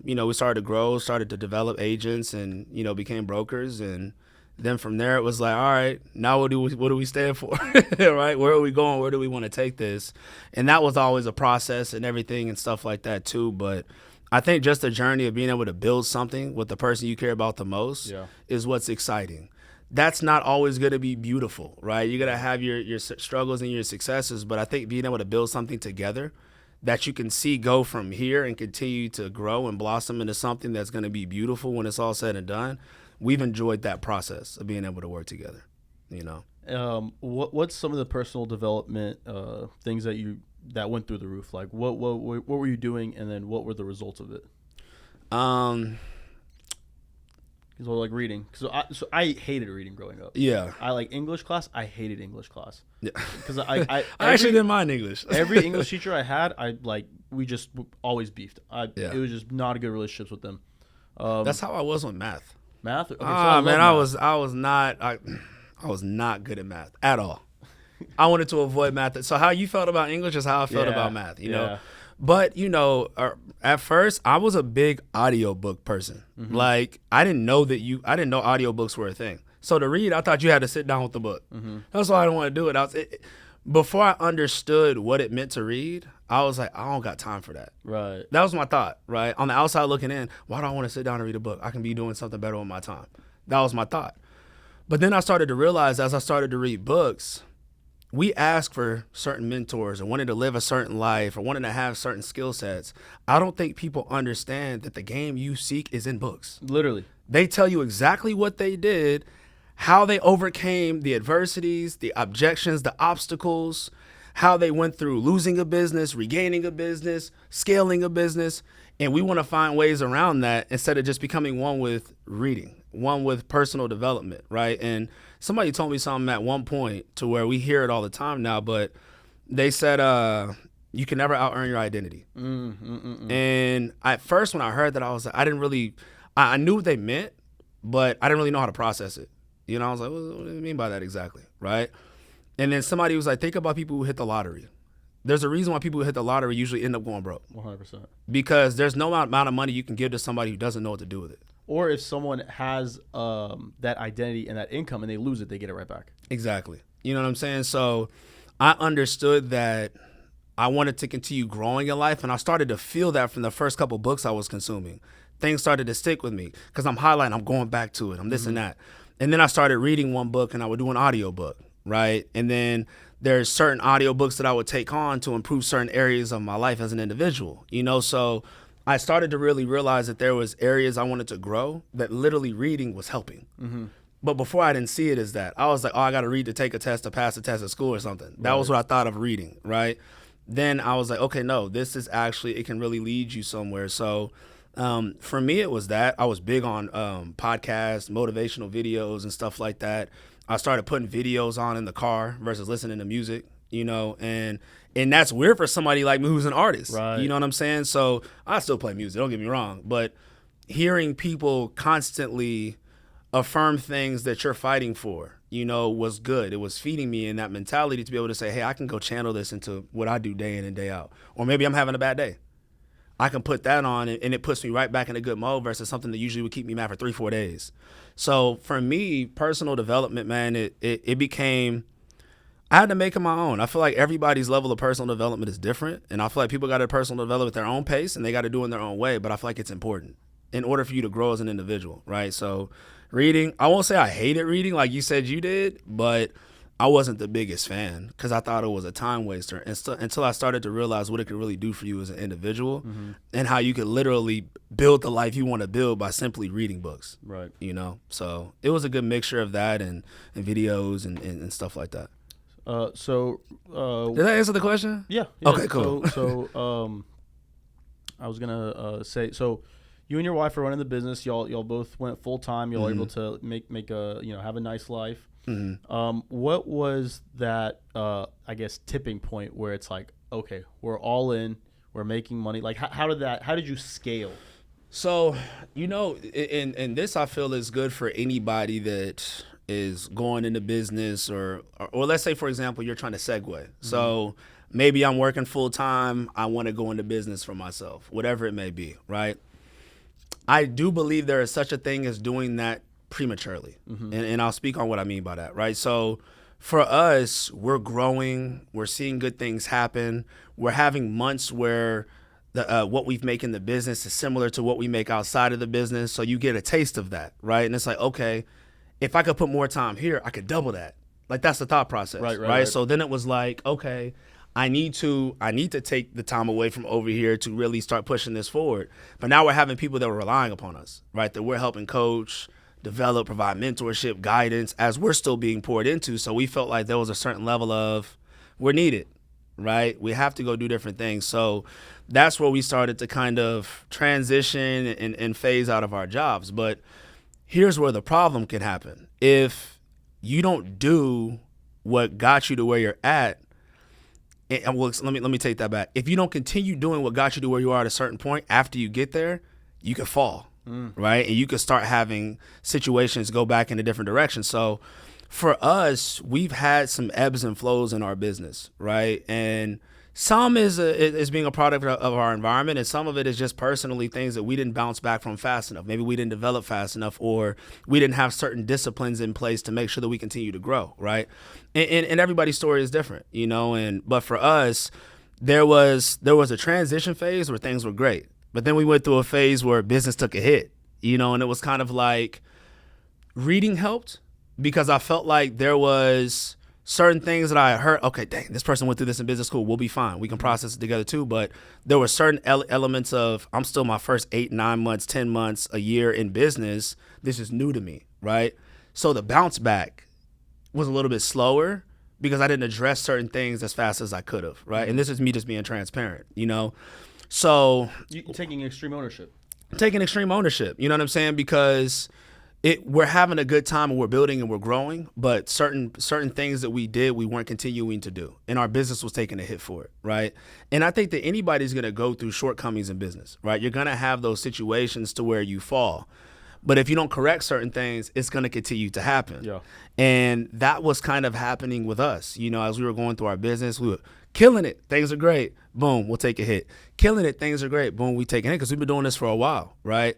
we started to grow, started to develop agents and, became brokers. And then from there it was like, all right, now what do we stand for? Right? Where are we going? Where do we want to take this? And that was always a process and everything and stuff like that too. But I think just the journey of being able to build something with the person you care about the most is what's exciting. That's not always going to be beautiful, right? You're going to have your struggles and your successes, but I think being able to build something together that you can see go from here and continue to grow and blossom into something that's going to be beautiful when it's all said and done, we've enjoyed that process of being able to work together, What's some of the personal development things that went through the roof? Like what were you doing, and then what were the results of it? So like reading, so I hated reading growing up. Yeah, I like English class. I hated English class. Yeah, because I actually didn't mind English. Every English teacher I had, we just always beefed. It was just not a good relationships with them. That's how I was with math. Math? Okay, man, math. I was not good at math at all. I wanted to avoid math. So how you felt about English is how I felt about math. You know. But, at first, I was a big audiobook person. Mm-hmm. Like, I didn't know audiobooks were a thing. So to read, I thought you had to sit down with the book. Mm-hmm. That's why I didn't want to do it. Before I understood what it meant to read, I was like, I don't got time for that. Right. That was my thought, right? On the outside looking in, why do I want to sit down and read a book? I can be doing something better with my time. That was my thought. But then I started to realize as I started to read books, we ask for certain mentors or wanted to live a certain life or wanted to have certain skill sets. I don't think people understand that the game you seek is in books. Literally. They tell you exactly what they did, how they overcame the adversities, the objections, the obstacles, how they went through losing a business, regaining a business, scaling a business. And we want to find ways around that instead of just becoming one with reading, one with personal development, right? And somebody told me something at one point to where we hear it all the time now, but they said you can never out-earn your identity. And at first when I heard that, I was like, I knew what they meant, but I didn't really know how to process it. I was like, what do you mean by that exactly, right? And then somebody was like, think about people who hit the lottery. There's a reason why people who hit the lottery usually end up going broke. 100%. Because there's no amount of money you can give to somebody who doesn't know what to do with it. Or if someone has that identity and that income and they lose it, they get it right back. Exactly. You know what I'm saying? So I understood that I wanted to continue growing in life, and I started to feel that from the first couple books I was consuming. Things started to stick with me because I'm highlighting, I'm going back to it, I'm this and that. And then I started reading one book and I would do an audio book, right? And then there's certain audiobooks that I would take on to improve certain areas of my life as an individual, so I started to really realize that there was areas I wanted to grow that literally reading was helping. But before I didn't see it as that. I was like, oh, I got to read to take a test to pass a test at school or something. That was what I thought of reading, right? Then I was like, okay, no, this is actually, it can really lead you somewhere. So for me, it was that. I was big on podcasts, motivational videos and stuff like that. I started putting videos on in the car versus listening to music, you know, and that's weird for somebody like me who's an artist. Right. You know what I'm saying? So I still play music, don't get me wrong. But hearing people constantly affirm things that you're fighting for, you know, was good. It was feeding me in that mentality to be able to say, hey, I can go channel this into what I do day in and day out. Or maybe I'm having a bad day. I can put that on and it puts me right back in a good mode versus something that usually would keep me mad for 3-4 days. So for me, personal development, man, it became, I had to make it my own. I feel like everybody's level of personal development is different. And I feel like people got to personal develop at their own pace and they got to do it in their own way. But I feel like it's important in order for you to grow as an individual, right? So reading, I won't say I hated reading like you said you did, but I wasn't the biggest fan because I thought it was a time waster until I started to realize what it could really do for you as an individual and how you could literally build the life you want to build by simply reading books. Right. You know, so it was a good mixture of that and videos and stuff like that. Did that answer the question? Yeah. Okay, cool. So I was gonna say, so you and your wife are running the business. Y'all both went full time. Y'all were able to make a, you know, have a nice life. What was that I guess tipping point where it's like, okay, we're all in, we're making money? Like how did you scale? So, you know, and this I feel is good for anybody that is going into business or let's say, for example, you're trying to segue. So maybe I'm working full time. I want to go into business for myself, whatever it may be, right? I do believe there is such a thing as doing that prematurely. And I'll speak on what I mean by that, right? So for us, we're growing, we're seeing good things happen. We're having months where what we make in the business is similar to what we make outside of the business. So you get a taste of that, right? And it's like, okay, if I could put more time here, I could double that. Like that's the thought process, right? So then it was like, okay, I need to take the time away from over here to really start pushing this forward. But now we're having people that are relying upon us, right? That we're helping coach, develop, provide mentorship, guidance as we're still being poured into. So we felt like there was a certain level of we're needed, right? We have to go do different things. So that's where we started to kind of transition and phase out of our jobs. But here's where the problem can happen. If you don't do what got you to where you're at, and well, let me take that back. If you don't continue doing what got you to where you are at a certain point, after you get there, you can fall, right? And you can start having situations go back in a different direction. So for us, we've had some ebbs and flows in our business, right? And some is being a product of our environment, and some of it is just personally things that we didn't bounce back from fast enough. Maybe we didn't develop fast enough, or we didn't have certain disciplines in place to make sure that we continue to grow, right? And everybody's story is different, you know. But for us, there was a transition phase where things were great, but then we went through a phase where business took a hit, you know, and it was kind of like reading helped because I felt like there was certain things that I heard, okay, dang, this person went through this in business school, we'll be fine. We can process it together too. But there were certain elements of, I'm still my first 8, 9 months, 10 months, a year in business. This is new to me, right? So the bounce back was a little bit slower because I didn't address certain things as fast as I could have, right? And this is me just being transparent, you know? So taking extreme ownership, you know what I'm saying? Because we're having a good time and we're building and we're growing, but certain things that we did, we weren't continuing to do. And our business was taking a hit for it, right? And I think that anybody's going to go through shortcomings in business, right? You're going to have those situations to where you fall. But if you don't correct certain things, it's going to continue to happen. Yeah. And that was kind of happening with us. You know, as we were going through our business, we were killing it. Things are great. Boom, we'll take a hit. Killing it. Things are great. Boom, we take a hit because we've been doing this for a while, right?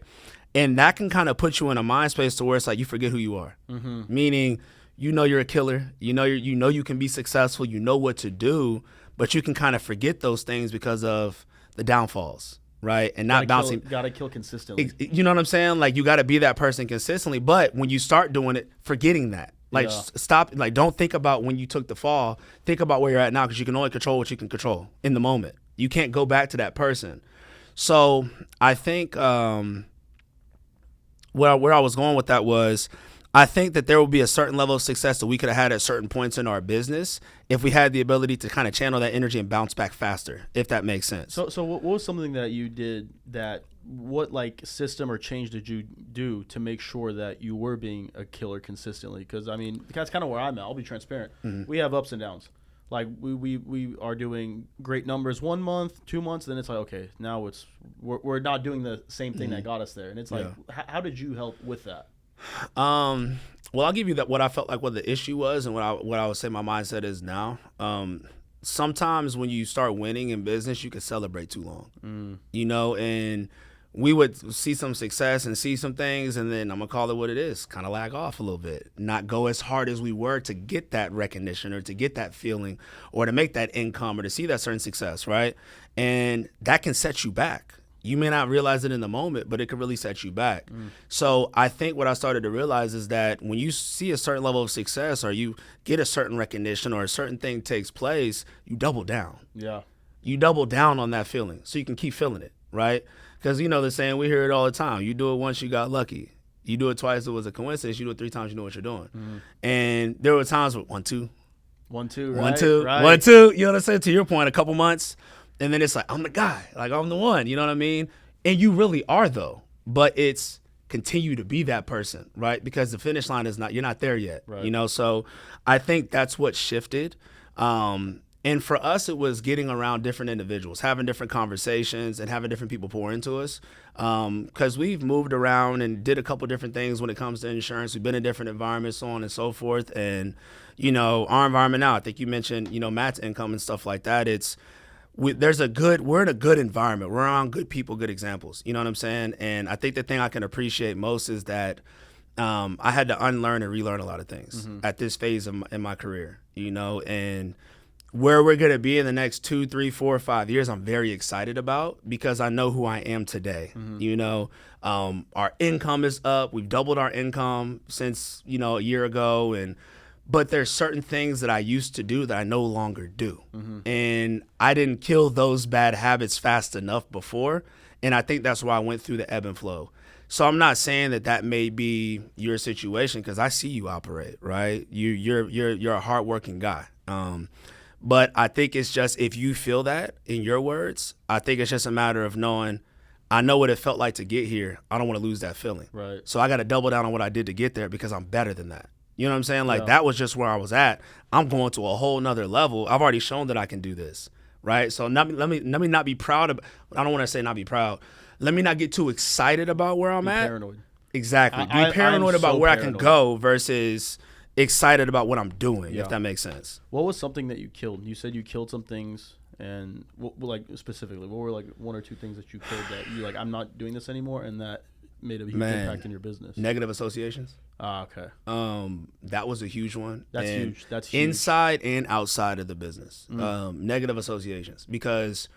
And that can kind of put you in a mind space to where it's like you forget who you are. Meaning, you know you're a killer. You know you can be successful. You know what to do, but you can kind of forget those things because of the downfalls, right? And not bouncing. Gotta kill consistently. You know what I'm saying? Like you got to be that person consistently. But when you start doing it, forgetting that. Like stop. Like don't think about when you took the fall. Think about where you're at now because you can only control what you can control in the moment. You can't go back to that person. So I think. Where I was going with that was I think that there will be a certain level of success that we could have had at certain points in our business if we had the ability to kind of channel that energy and bounce back faster, if that makes sense. So what was something that you did what like system or change did you do to make sure that you were being a killer consistently? Because I mean, that's kind of where I'm at. I'll be transparent. Mm-hmm. We have ups and downs. Like we are doing great numbers 1 month, 2 months, then it's like, okay, now we're not doing the same thing that got us there. And it's like, how did you help with that? Well, I'll give you what I felt like what the issue was and what I would say my mindset is now. Sometimes when you start winning in business, you can celebrate too long, and we would see some success and see some things, and then I'm going to call it what it is, kind of lag off a little bit, not go as hard as we were to get that recognition or to get that feeling or to make that income or to see that certain success, right? And that can set you back. You may not realize it in the moment, but it could really set you back. So I think what I started to realize is that when you see a certain level of success or you get a certain recognition or a certain thing takes place, you double down. Yeah. You double down on that feeling so you can keep feeling it, right? Because the saying, we hear it all the time. You do it once, you got lucky. You do it twice, it was a coincidence. You do it 3 times, you know what you're doing. And there were times with 1, 2. 1, 2, right? 1, 2, right. 1, 2. You know what I'm saying? To your point, a couple months. And then it's like, I'm the guy. Like, I'm the one. You know what I mean? And you really are, though. But it's continue to be that person, right? Because the finish line is you're not there yet. Right. So I think that's what shifted. And for us, it was getting around different individuals, having different conversations and having different people pour into us. Because we've moved around and did a couple different things when it comes to insurance. We've been in different environments, so on and so forth. And, our environment now, I think you mentioned, Matt's income and stuff like that. We're in a good environment. We're around good people, good examples. You know what I'm saying? And I think the thing I can appreciate most is that I had to unlearn and relearn a lot of things at this phase in my career, and where we're going to be in the next 2, 3, 4, 5 years, I'm very excited about because I know who I am today. Our income is up. We've doubled our income since, a year ago. But there's certain things that I used to do that I no longer do. And I didn't kill those bad habits fast enough before. And I think that's why I went through the ebb and flow. So I'm not saying that may be your situation because I see you operate, right? You're a hardworking guy. But I think it's just if you feel that in your words, I think it's just a matter of knowing I know what it felt like to get here. I don't want to lose that feeling. Right. So I got to double down on what I did to get there because I'm better than that. You know what I'm saying? Like that was just where I was at. I'm going to a whole nother level. I've already shown that I can do this. Right. So let me not be proud of. I don't want to say not be proud. Let me not get too excited about where I'm at. Paranoid. Exactly. Be paranoid about where I can go versus excited about what I'm doing, if that makes sense. What was something that you killed? You said you killed some things, and like specifically, what were like 1 or 2 things that you killed that you like? I'm not doing this anymore, and that made a huge impact in your business. Negative associations. Okay. That was a huge one. That's huge. That's huge. Inside and outside of the business. Negative associations because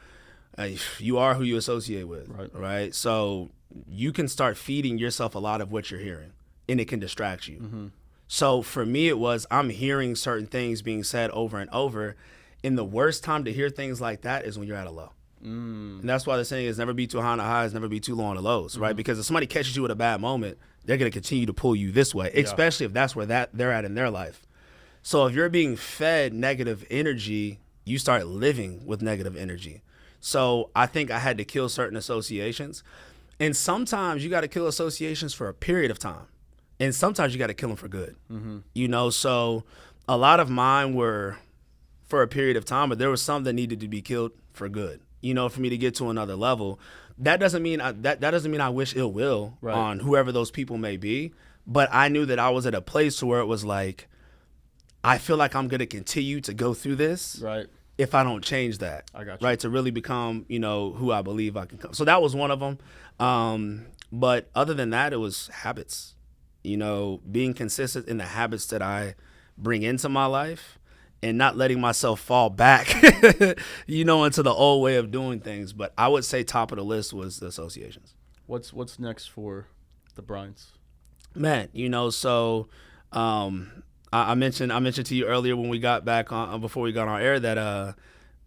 you are who you associate with, right? So you can start feeding yourself a lot of what you're hearing, and it can distract you. So for me, it was I'm hearing certain things being said over and over, and the worst time to hear things like that is when you're at a low. And that's why the saying is never be too high on the highs, never be too low on the lows, right? Because if somebody catches you at a bad moment, they're going to continue to pull you this way, especially if that's where they're at in their life. So if you're being fed negative energy, you start living with negative energy. So I think I had to kill certain associations. And sometimes you got to kill associations for a period of time. And sometimes you got to kill them for good. So a lot of mine were for a period of time, but there was some that needed to be killed for good. For me to get to another level. That doesn't mean that doesn't mean I wish ill will on whoever those people may be. But I knew that I was at a place where it was like, I feel like I'm going to continue to go through this if I don't change that. I got you. Right, to really become, who I believe I can come. So that was one of them. But other than that, it was habits. Being consistent in the habits that I bring into my life. And not letting myself fall back, into the old way of doing things. But I would say top of the list was the associations. What's next for the Bryants? Man, so I mentioned to you earlier when we got back on before we got on air that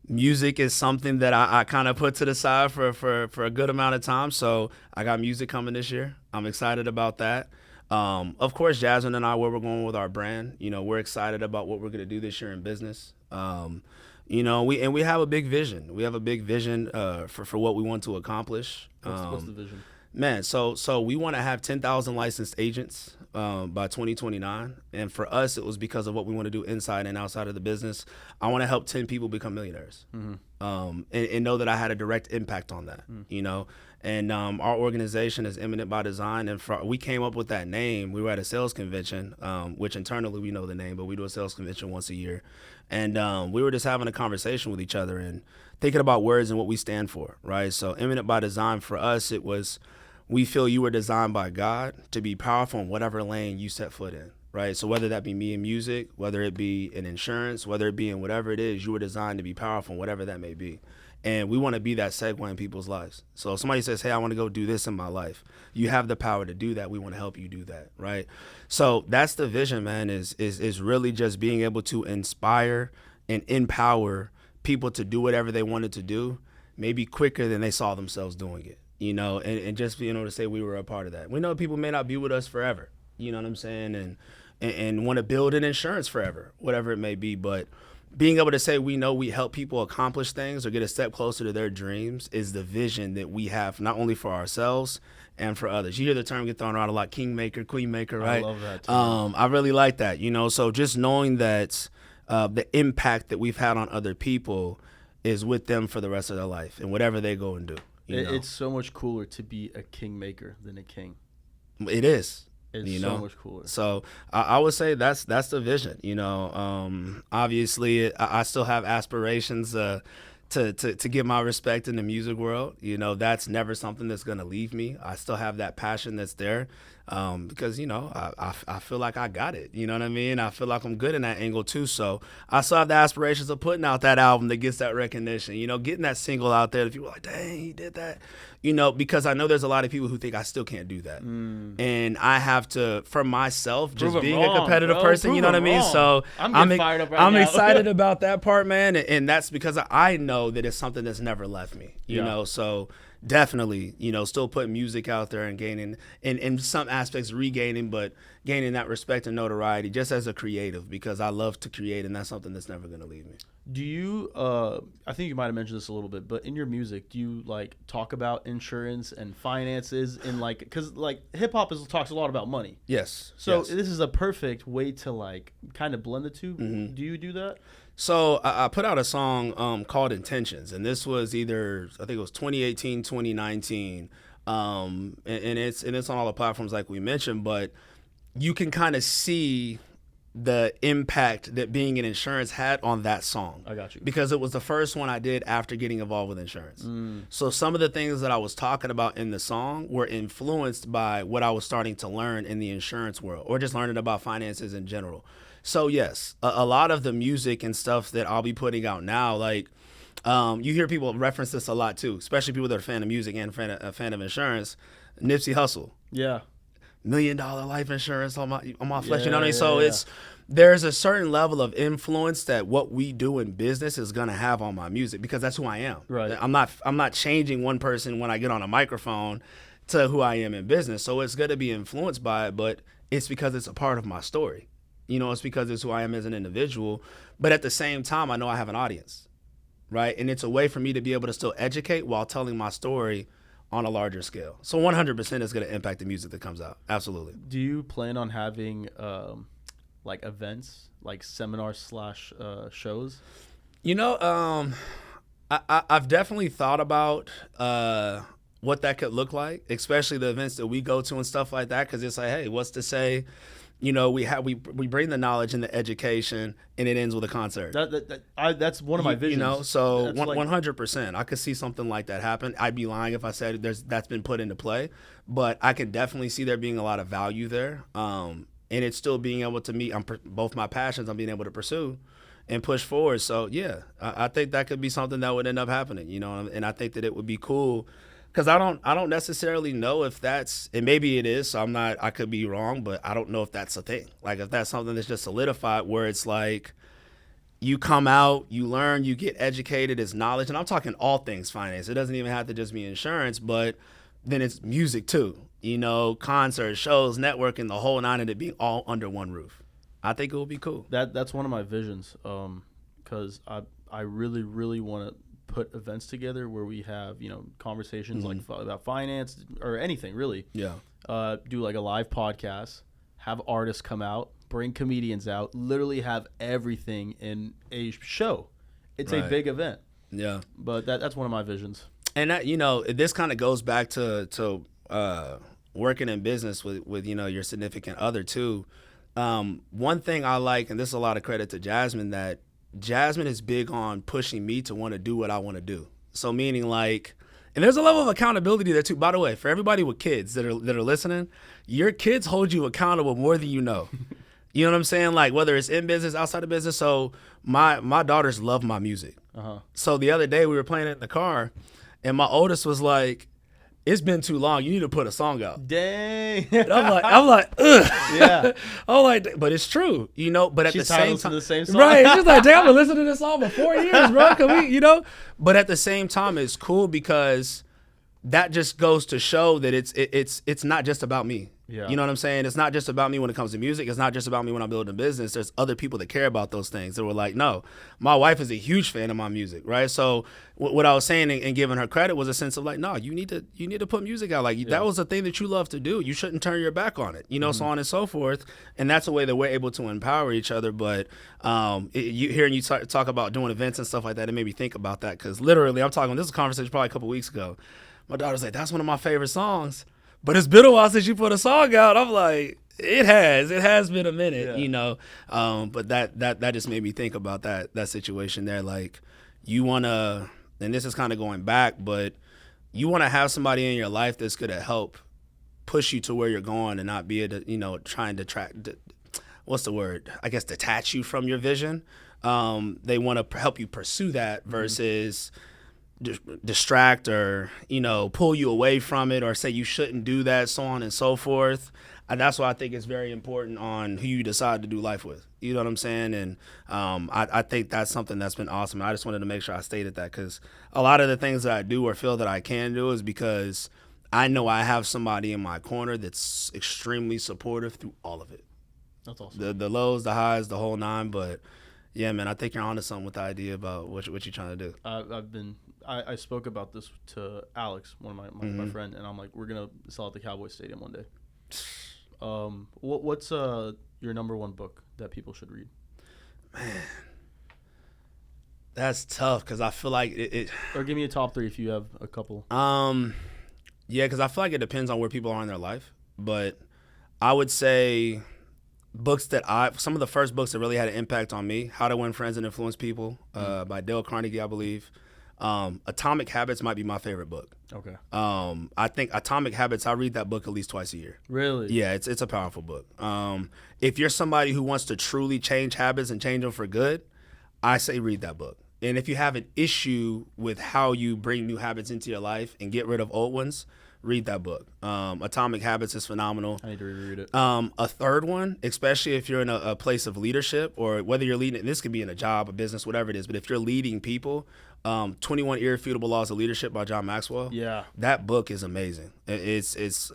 music is something that I kind of put to the side for a good amount of time. So I got music coming this year. I'm excited about that. Of course, Jasmine and I, where we're going with our brand, we're excited about what we're going to do this year in business. We have a big vision. We have a big vision for what we want to accomplish. What's the vision? Man, so we want to have 10,000 licensed agents by 2029. And for us, it was because of what we want to do inside and outside of the business. I want to help 10 people become millionaires, and know that I had a direct impact on that, And our organization is Eminent By Design. And we came up with that name. We were at a sales convention, which internally we know the name, but we do a sales convention once a year. And we were just having a conversation with each other and thinking about words and what we stand for, right? So Eminent By Design, for us, it was, we feel you were designed by God to be powerful in whatever lane you set foot in, right? So whether that be me in music, whether it be in insurance, whether it be in whatever it is, you were designed to be powerful in whatever that may be. And we want to be that segue in people's lives. So if somebody says, hey, I want to go do this in my life, you have the power to do that. We want to help you do that, right? So that's the vision, man, is really just being able to inspire and empower people to do whatever they wanted to do, maybe quicker than they saw themselves doing it, and just being able to say we were a part of that. We know people may not be with us forever, you know what I'm saying, and want to build an insurance forever, whatever it may be, but being able to say we know we help people accomplish things or get a step closer to their dreams is the vision that we have, not only for ourselves and for others. You hear the term get thrown around a lot, kingmaker, queenmaker, right? I love that too. I really like that, so just knowing that the impact that we've had on other people is with them for the rest of their life and whatever they go and do. It's so much cooler to be a kingmaker than a king. It is. It's so much cooler. So I would say that's the vision. Obviously, I still have aspirations to get my respect in the music world. That's never something that's going to leave me. I still have that passion that's there because, I feel like I got it. You know what I mean? I feel like I'm good in that angle too. So I still have the aspirations of putting out that album that gets that recognition, getting that single out there that people are like, dang, he did that. Because I know there's a lot of people who think I still can't do that. And I have to, for myself, just being a competitive person, you know what I mean? So I'm fired up right I'm now. excited about that part, man. And that's because I know that it's something that's never left me, you know? So definitely, still putting music out there and gaining, in some aspects regaining, but gaining that respect and notoriety just as a creative, because I love to create, and that's something that's never going to leave me. Do you, I think you might have mentioned this a little bit, but in your music, do you talk about insurance and finances and because hip hop talks a lot about money. Yes. So yes. This is a perfect way to kind of blend the two. Mm-hmm. Do you do that? So I put out a song called Intentions, and this was either, I think it was 2018, 2019. And it's on all the platforms like we mentioned, but you can kind of see the impact that being in insurance had on that song. I got you. Because it was the first one I did after getting involved with insurance. So some of the things that I was talking about in the song were influenced by what I was starting to learn in the insurance world, or just learning about finances in general. So yes, a lot of the music and stuff that I'll be putting out now, you hear people reference this a lot too, especially people that are a fan of music and a fan of insurance. Nipsey Hussle. Yeah. $1 million life insurance on my flesh, you know what I mean? So there's a certain level of influence that what we do in business is gonna have on my music, because that's who I am. Right. I'm not changing one person when I get on a microphone to who I am in business. So it's gonna be influenced by it, but it's because it's a part of my story. It's because it's who I am as an individual. But at the same time, I know I have an audience, right? And it's a way for me to be able to still educate while telling my story on a larger scale. So 100% is going to impact the music that comes out. Absolutely. Do you plan on having events, seminars / shows? I've definitely thought about what that could look like, especially the events that we go to and stuff like that, because it's like, hey, what's to say? We bring the knowledge and the education, and it ends with a concert. That's one of my visions. So 100%, I could see something like that happen. I'd be lying if I said that's been put into play, but I could definitely see there being a lot of value there, and it's still being able to meet both my passions I'm being able to pursue and push forward. So yeah, I think that could be something that would end up happening, and I think that it would be cool. Because I don't necessarily know if that's, and maybe it is, so I could be wrong, but I don't know if that's a thing. If that's something that's just solidified, where it's you come out, you learn, you get educated, it's knowledge, and I'm talking all things finance. It doesn't even have to just be insurance, but then it's music too. You know, concerts, shows, networking, the whole nine of it being all under one roof. I think it will be cool. That's one of my visions, because I really, really want to put events together where we have, you know, conversations like about finance or anything really. Yeah. Do like a live podcast, have artists come out, bring comedians out, literally have everything in a show. It's a big event. Yeah. But that's one of my visions. And that, you know, this kind of goes back to working in business with you know, your significant other too. One thing I like, and this is a lot of credit to Jasmine, that Jasmine is big on pushing me to want to do what I want to do. So meaning like, and there's a level of accountability there too. By the way, for everybody with kids that are listening, your kids hold you accountable more than you know. You know what I'm saying? Like whether it's in business, outside of business. So my daughters love my music. So the other day we were playing it in the car, and my oldest was like, "It's been too long. You need to put a song out." Dang. And I'm like, ugh. Yeah. I'm like, but it's true, you know. But at She's the same to time, the same song. right? She's like, "Damn, I've been listening to this song for 4 years, bro. Can we, you know?" But at the same time, it's cool because that just goes to show that it's not just about me. Yeah. You know what I'm saying? It's not just about me when it comes to music. It's not just about me when I'm building a business. There's other people that care about those things that were like, no, my wife is a huge fan of my music, right? So what I was saying and giving her credit was a sense of like, no, you need to put music out. Like that was the thing that you love to do. You shouldn't turn your back on it, you know, so on and so forth. And that's a way that we're able to empower each other. But hearing you talk about doing events and stuff like that, it made me think about that because literally this is a conversation probably a couple weeks ago. My daughter's like, that's one of my favorite songs. But it's been a while since you put a song out. I'm like, it has been a minute, you know. But that just made me think about that situation there. Like, you want to, and this is kind of going back, but you want to have somebody in your life that's going to help push you to where you're going and not be able to, you know, trying to what's the word? I guess detach you from your vision. They want to help you pursue that versus distract or, you know, pull you away from it or say you shouldn't do that, so on and so forth. And that's why I think it's very important on who you decide to do life with. You know what I'm saying? And I think that's something that's been awesome. I just wanted to make sure I stated that because a lot of the things that I do or feel that I can do is because I know I have somebody in my corner that's extremely supportive through all of it. That's awesome. The lows, the highs, the whole nine. But yeah, man, I think you're onto something with the idea about what you're trying to do. I spoke about this to Alex, one of my friend, and I'm like, we're gonna sell at the Cowboys Stadium one day. What's your number one book that people should read? Man, that's tough because I feel like it. Or give me a top three if you have a couple. Yeah, because I feel like it depends on where people are in their life, but I would say some of the first books that really had an impact on me, How to Win Friends and Influence People, by Dale Carnegie, I believe. Atomic Habits might be my favorite book. Okay. I think Atomic Habits, I read that book at least twice a year. Really? Yeah, it's a powerful book. If you're somebody who wants to truly change habits and change them for good, I say read that book. And if you have an issue with how you bring new habits into your life and get rid of old ones, read that book. Atomic Habits is phenomenal. I need to reread it. A third one, especially if you're in a place of leadership or whether you're leading, this could be in a job, a business, whatever it is, but if you're leading people, 21 Irrefutable Laws of Leadership by John Maxwell. Yeah. That book is amazing. It's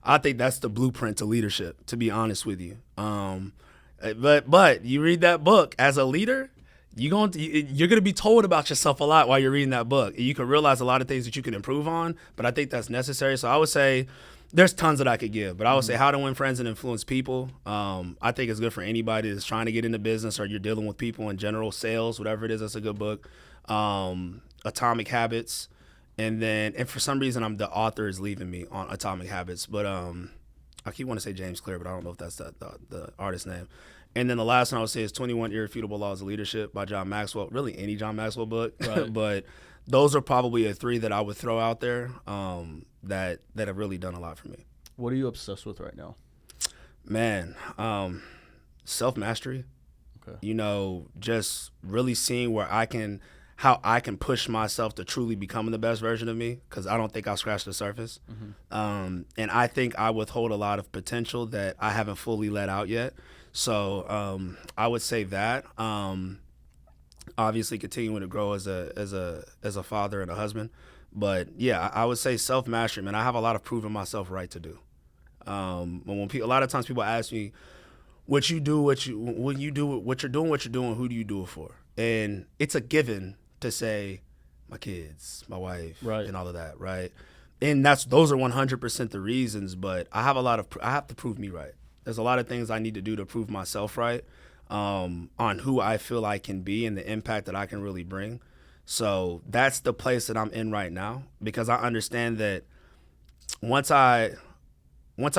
I think that's the blueprint to leadership, to be honest with you. But you read that book as a leader, you're gonna be told about yourself a lot while you're reading that book. You can realize a lot of things that you can improve on, but I think that's necessary. So I would say there's tons that I could give, but I would say How to Win Friends and Influence People. I think it's good for anybody that's trying to get into business or you're dealing with people in general, sales, whatever it is. That's a good book. Atomic Habits, and for some reason the author is leaving me on Atomic Habits, but I keep wanting to say James Clear, but I don't know if that's the artist's name. And then the last one I would say is 21 Irrefutable Laws of Leadership by John Maxwell. Really any John Maxwell book, right. But those are probably three that I would throw out there that have really done a lot for me. What are you obsessed with right now? Man, self-mastery. Okay. You know, just really seeing how I can push myself to truly becoming the best version of me, because I don't think I've scratched the surface. And I think I withhold a lot of potential that I haven't fully let out yet. So I would say that. obviously continuing to grow as a father and a husband. But yeah, I would say self-mastery, man. I have a lot of proving myself right to do. When a lot of times people ask me, what you're doing, what you're doing, who do you do it for? And it's a given to say my kids, my wife, right, and all of that, right? And those are 100% the reasons, but I have to prove me right. There's a lot of things I need to do to prove myself right, on who I feel I can be and the impact that I can really bring. So that's the place that I'm in right now, because I understand that once I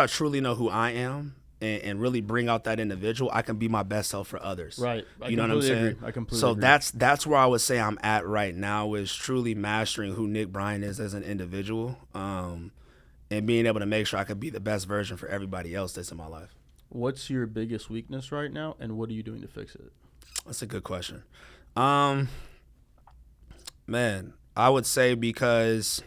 truly know who I am and really bring out that individual, I can be my best self for others. Right. You know what I'm saying? I completely so agree. that's where I would say I'm at right now, is truly mastering who Nick Bryant is as an individual, and being able to make sure I can be the best version for everybody else that's in my life. What's your biggest weakness right now, and what are you doing to fix it? That's a good question. Man, I would say, because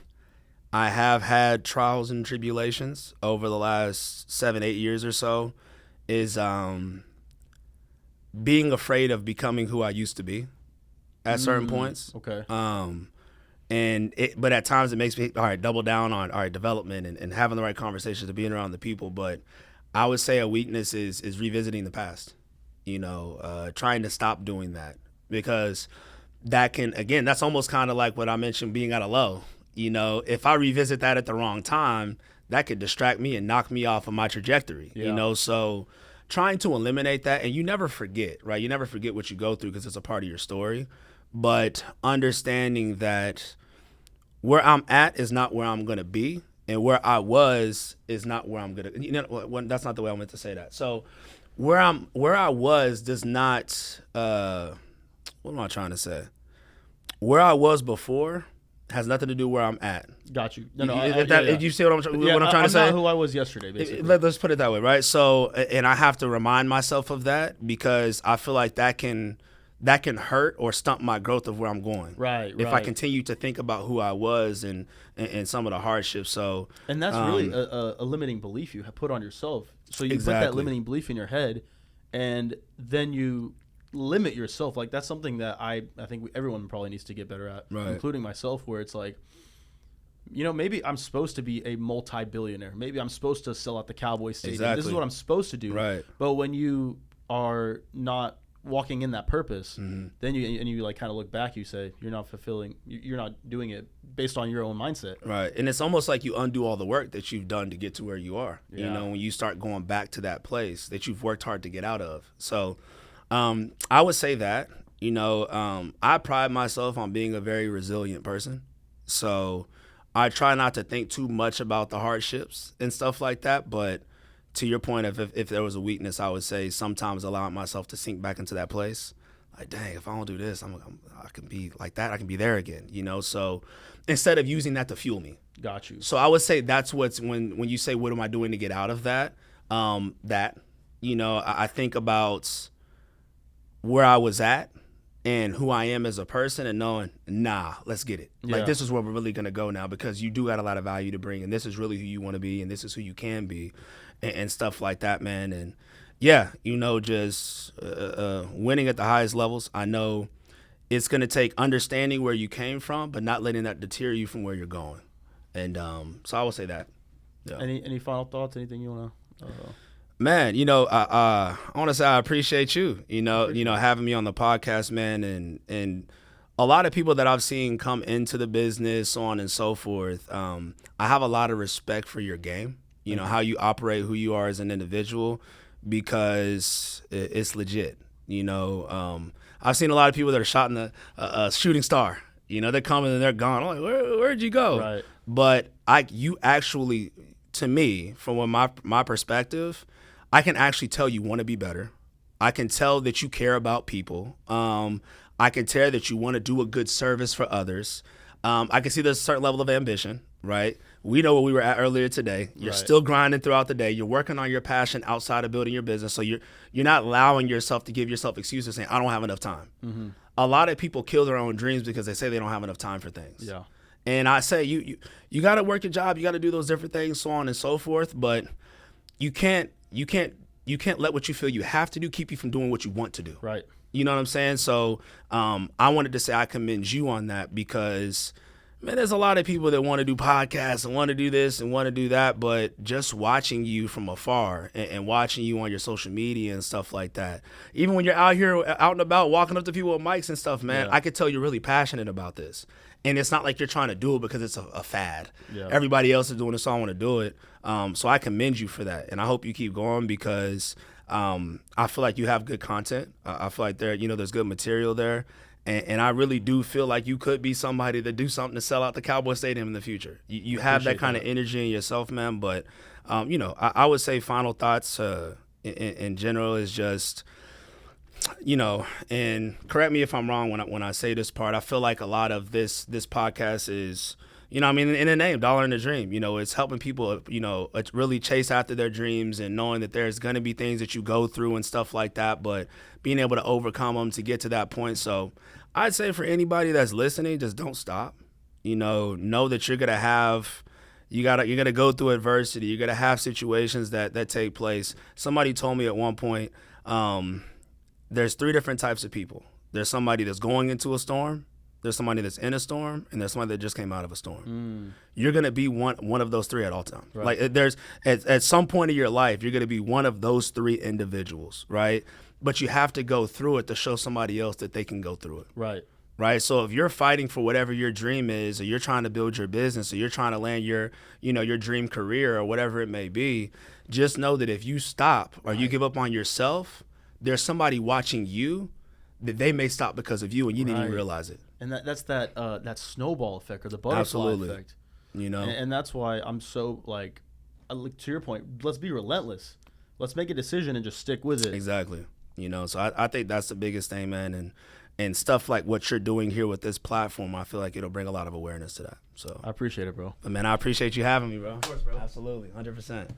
I have had trials and tribulations over the last 7-8 years or so, is being afraid of becoming who I used to be at certain points. Okay. But at times it makes me, all right, double down on, all right, development and having the right conversations and being around the people. But I would say a weakness is revisiting the past, trying to stop doing that, because that can, again, that's almost kind of like what I mentioned, being at a low. If I revisit that at the wrong time, that could distract me and knock me off of my trajectory, so trying to eliminate that. And you never forget, right? You never forget what you go through, because it's a part of your story. But understanding that where I'm at is not where I'm going to be, and where I was is not where I'm going to, that's not the way I meant to say that. So where I was does not, what am I trying to say? Where I was before has nothing to do where I'm at. Got you. You see what I'm trying to say? I'm not who I was yesterday, basically. Let's put it that way, right? So, and I have to remind myself of that, because I feel like that can hurt or stump my growth of where I'm going. Right. If I continue to think about who I was and some of the hardships. So, and that's really a limiting belief you have put on yourself. So you put that limiting belief in your head, and then you limit yourself. Like, that's something that I think everyone probably needs to get better at, right, including myself, where it's like, maybe I'm supposed to be a multi-billionaire. Maybe I'm supposed to sell out the Cowboys Stadium. Exactly. This is what I'm supposed to do. Right. But when you are not walking in that purpose, then you like kind of look back, you say you're not doing it based on your own mindset. Right. And it's almost like you undo all the work that you've done to get to where you are. Yeah. When you start going back to that place that you've worked hard to get out of. So I would say that, I pride myself on being a very resilient person. So I try not to think too much about the hardships and stuff like that. But to your point, if there was a weakness, I would say sometimes allowing myself to sink back into that place. Like, dang, if I don't do this, I can be like that. I can be there again, So instead of using that to fuel me. Got you. So I would say that's what's when you say, what am I doing to get out of that? I think about where I was at and who I am as a person, and knowing, let's get it. Yeah. Like, this is where we're really going to go now, because you do got a lot of value to bring, and this is really who you want to be, and this is who you can be, and stuff like that, man. And yeah, just winning at the highest levels. I know it's going to take understanding where you came from, but not letting that deter you from where you're going. And so I will say that. Yeah. Any final thoughts? Anything you want to? Man, I want to say I appreciate you, having me on the podcast, man. And a lot of people that I've seen come into the business, so on and so forth, I have a lot of respect for your game, how you operate, who you are as an individual, because it's legit. I've seen a lot of people that are shot in a shooting star. They're coming and they're gone. I'm like, where'd you go? Right. But you actually, to me, from my perspective, I can actually tell you want to be better. I can tell that you care about people. I can tell that you want to do a good service for others. I can see there's a certain level of ambition, right? We know where we were at earlier today. You're still grinding throughout the day. You're working on your passion outside of building your business. So you're not allowing yourself to give yourself excuses saying, I don't have enough time. Mm-hmm. A lot of people kill their own dreams because they say they don't have enough time for things. Yeah. And I say you got to work your job. You got to do those different things, so on and so forth. But you can't let what you feel you have to do keep you from doing what you want to do. Right. You know what I'm saying? So I wanted to say I commend you on that because, man, there's a lot of people that want to do podcasts and want to do this and want to do that, but just watching you from afar and watching you on your social media and stuff like that, even when you're out here out and about walking up to people with mics and stuff, man, I could tell you're really passionate about this. And it's not like you're trying to do it because it's a fad. Yeah. Everybody else is doing it, so I want to do it. So I commend you for that, and I hope you keep going because I feel like you have good content. I feel like there's good material there. And I really do feel like you could be somebody that do something to sell out the Cowboy Stadium in the future. You have that kind of energy in yourself, man. But, I would say final thoughts in general is just, and correct me if I'm wrong when I say this part, I feel like a lot of this podcast is, in the name, Dollar in the Dream, it's helping people, really chase after their dreams and knowing that there's going to be things that you go through and stuff like that, but being able to overcome them to get to that point. So I'd say for anybody that's listening, just don't stop. Know that you're going to have, you're going to go through adversity. You're going to have situations that take place. Somebody told me at one point, there's 3 different types of people. There's somebody that's going into a storm. There's somebody that's in a storm, and there's somebody that just came out of a storm. You're going to be one of those 3 at all times. Right. Like there's at some point in your life, you're going to be one of those 3 individuals, right? But you have to go through it to show somebody else that they can go through it. Right. Right. So if you're fighting for whatever your dream is, or you're trying to build your business, or you're trying to land your dream career or whatever it may be, just know that if you stop or you give up on yourself, there's somebody watching you that they may stop because of you and you didn't even realize it. And that's that snowball effect or the butterfly effect. And that's why I'm so to your point, let's be relentless. Let's make a decision and just stick with it. Exactly. So I think that's the biggest thing, man. And stuff like what you're doing here with this platform, I feel like it'll bring a lot of awareness to that. So I appreciate it, bro. Man, I appreciate you having me, bro. Of course, bro. Absolutely. 100%.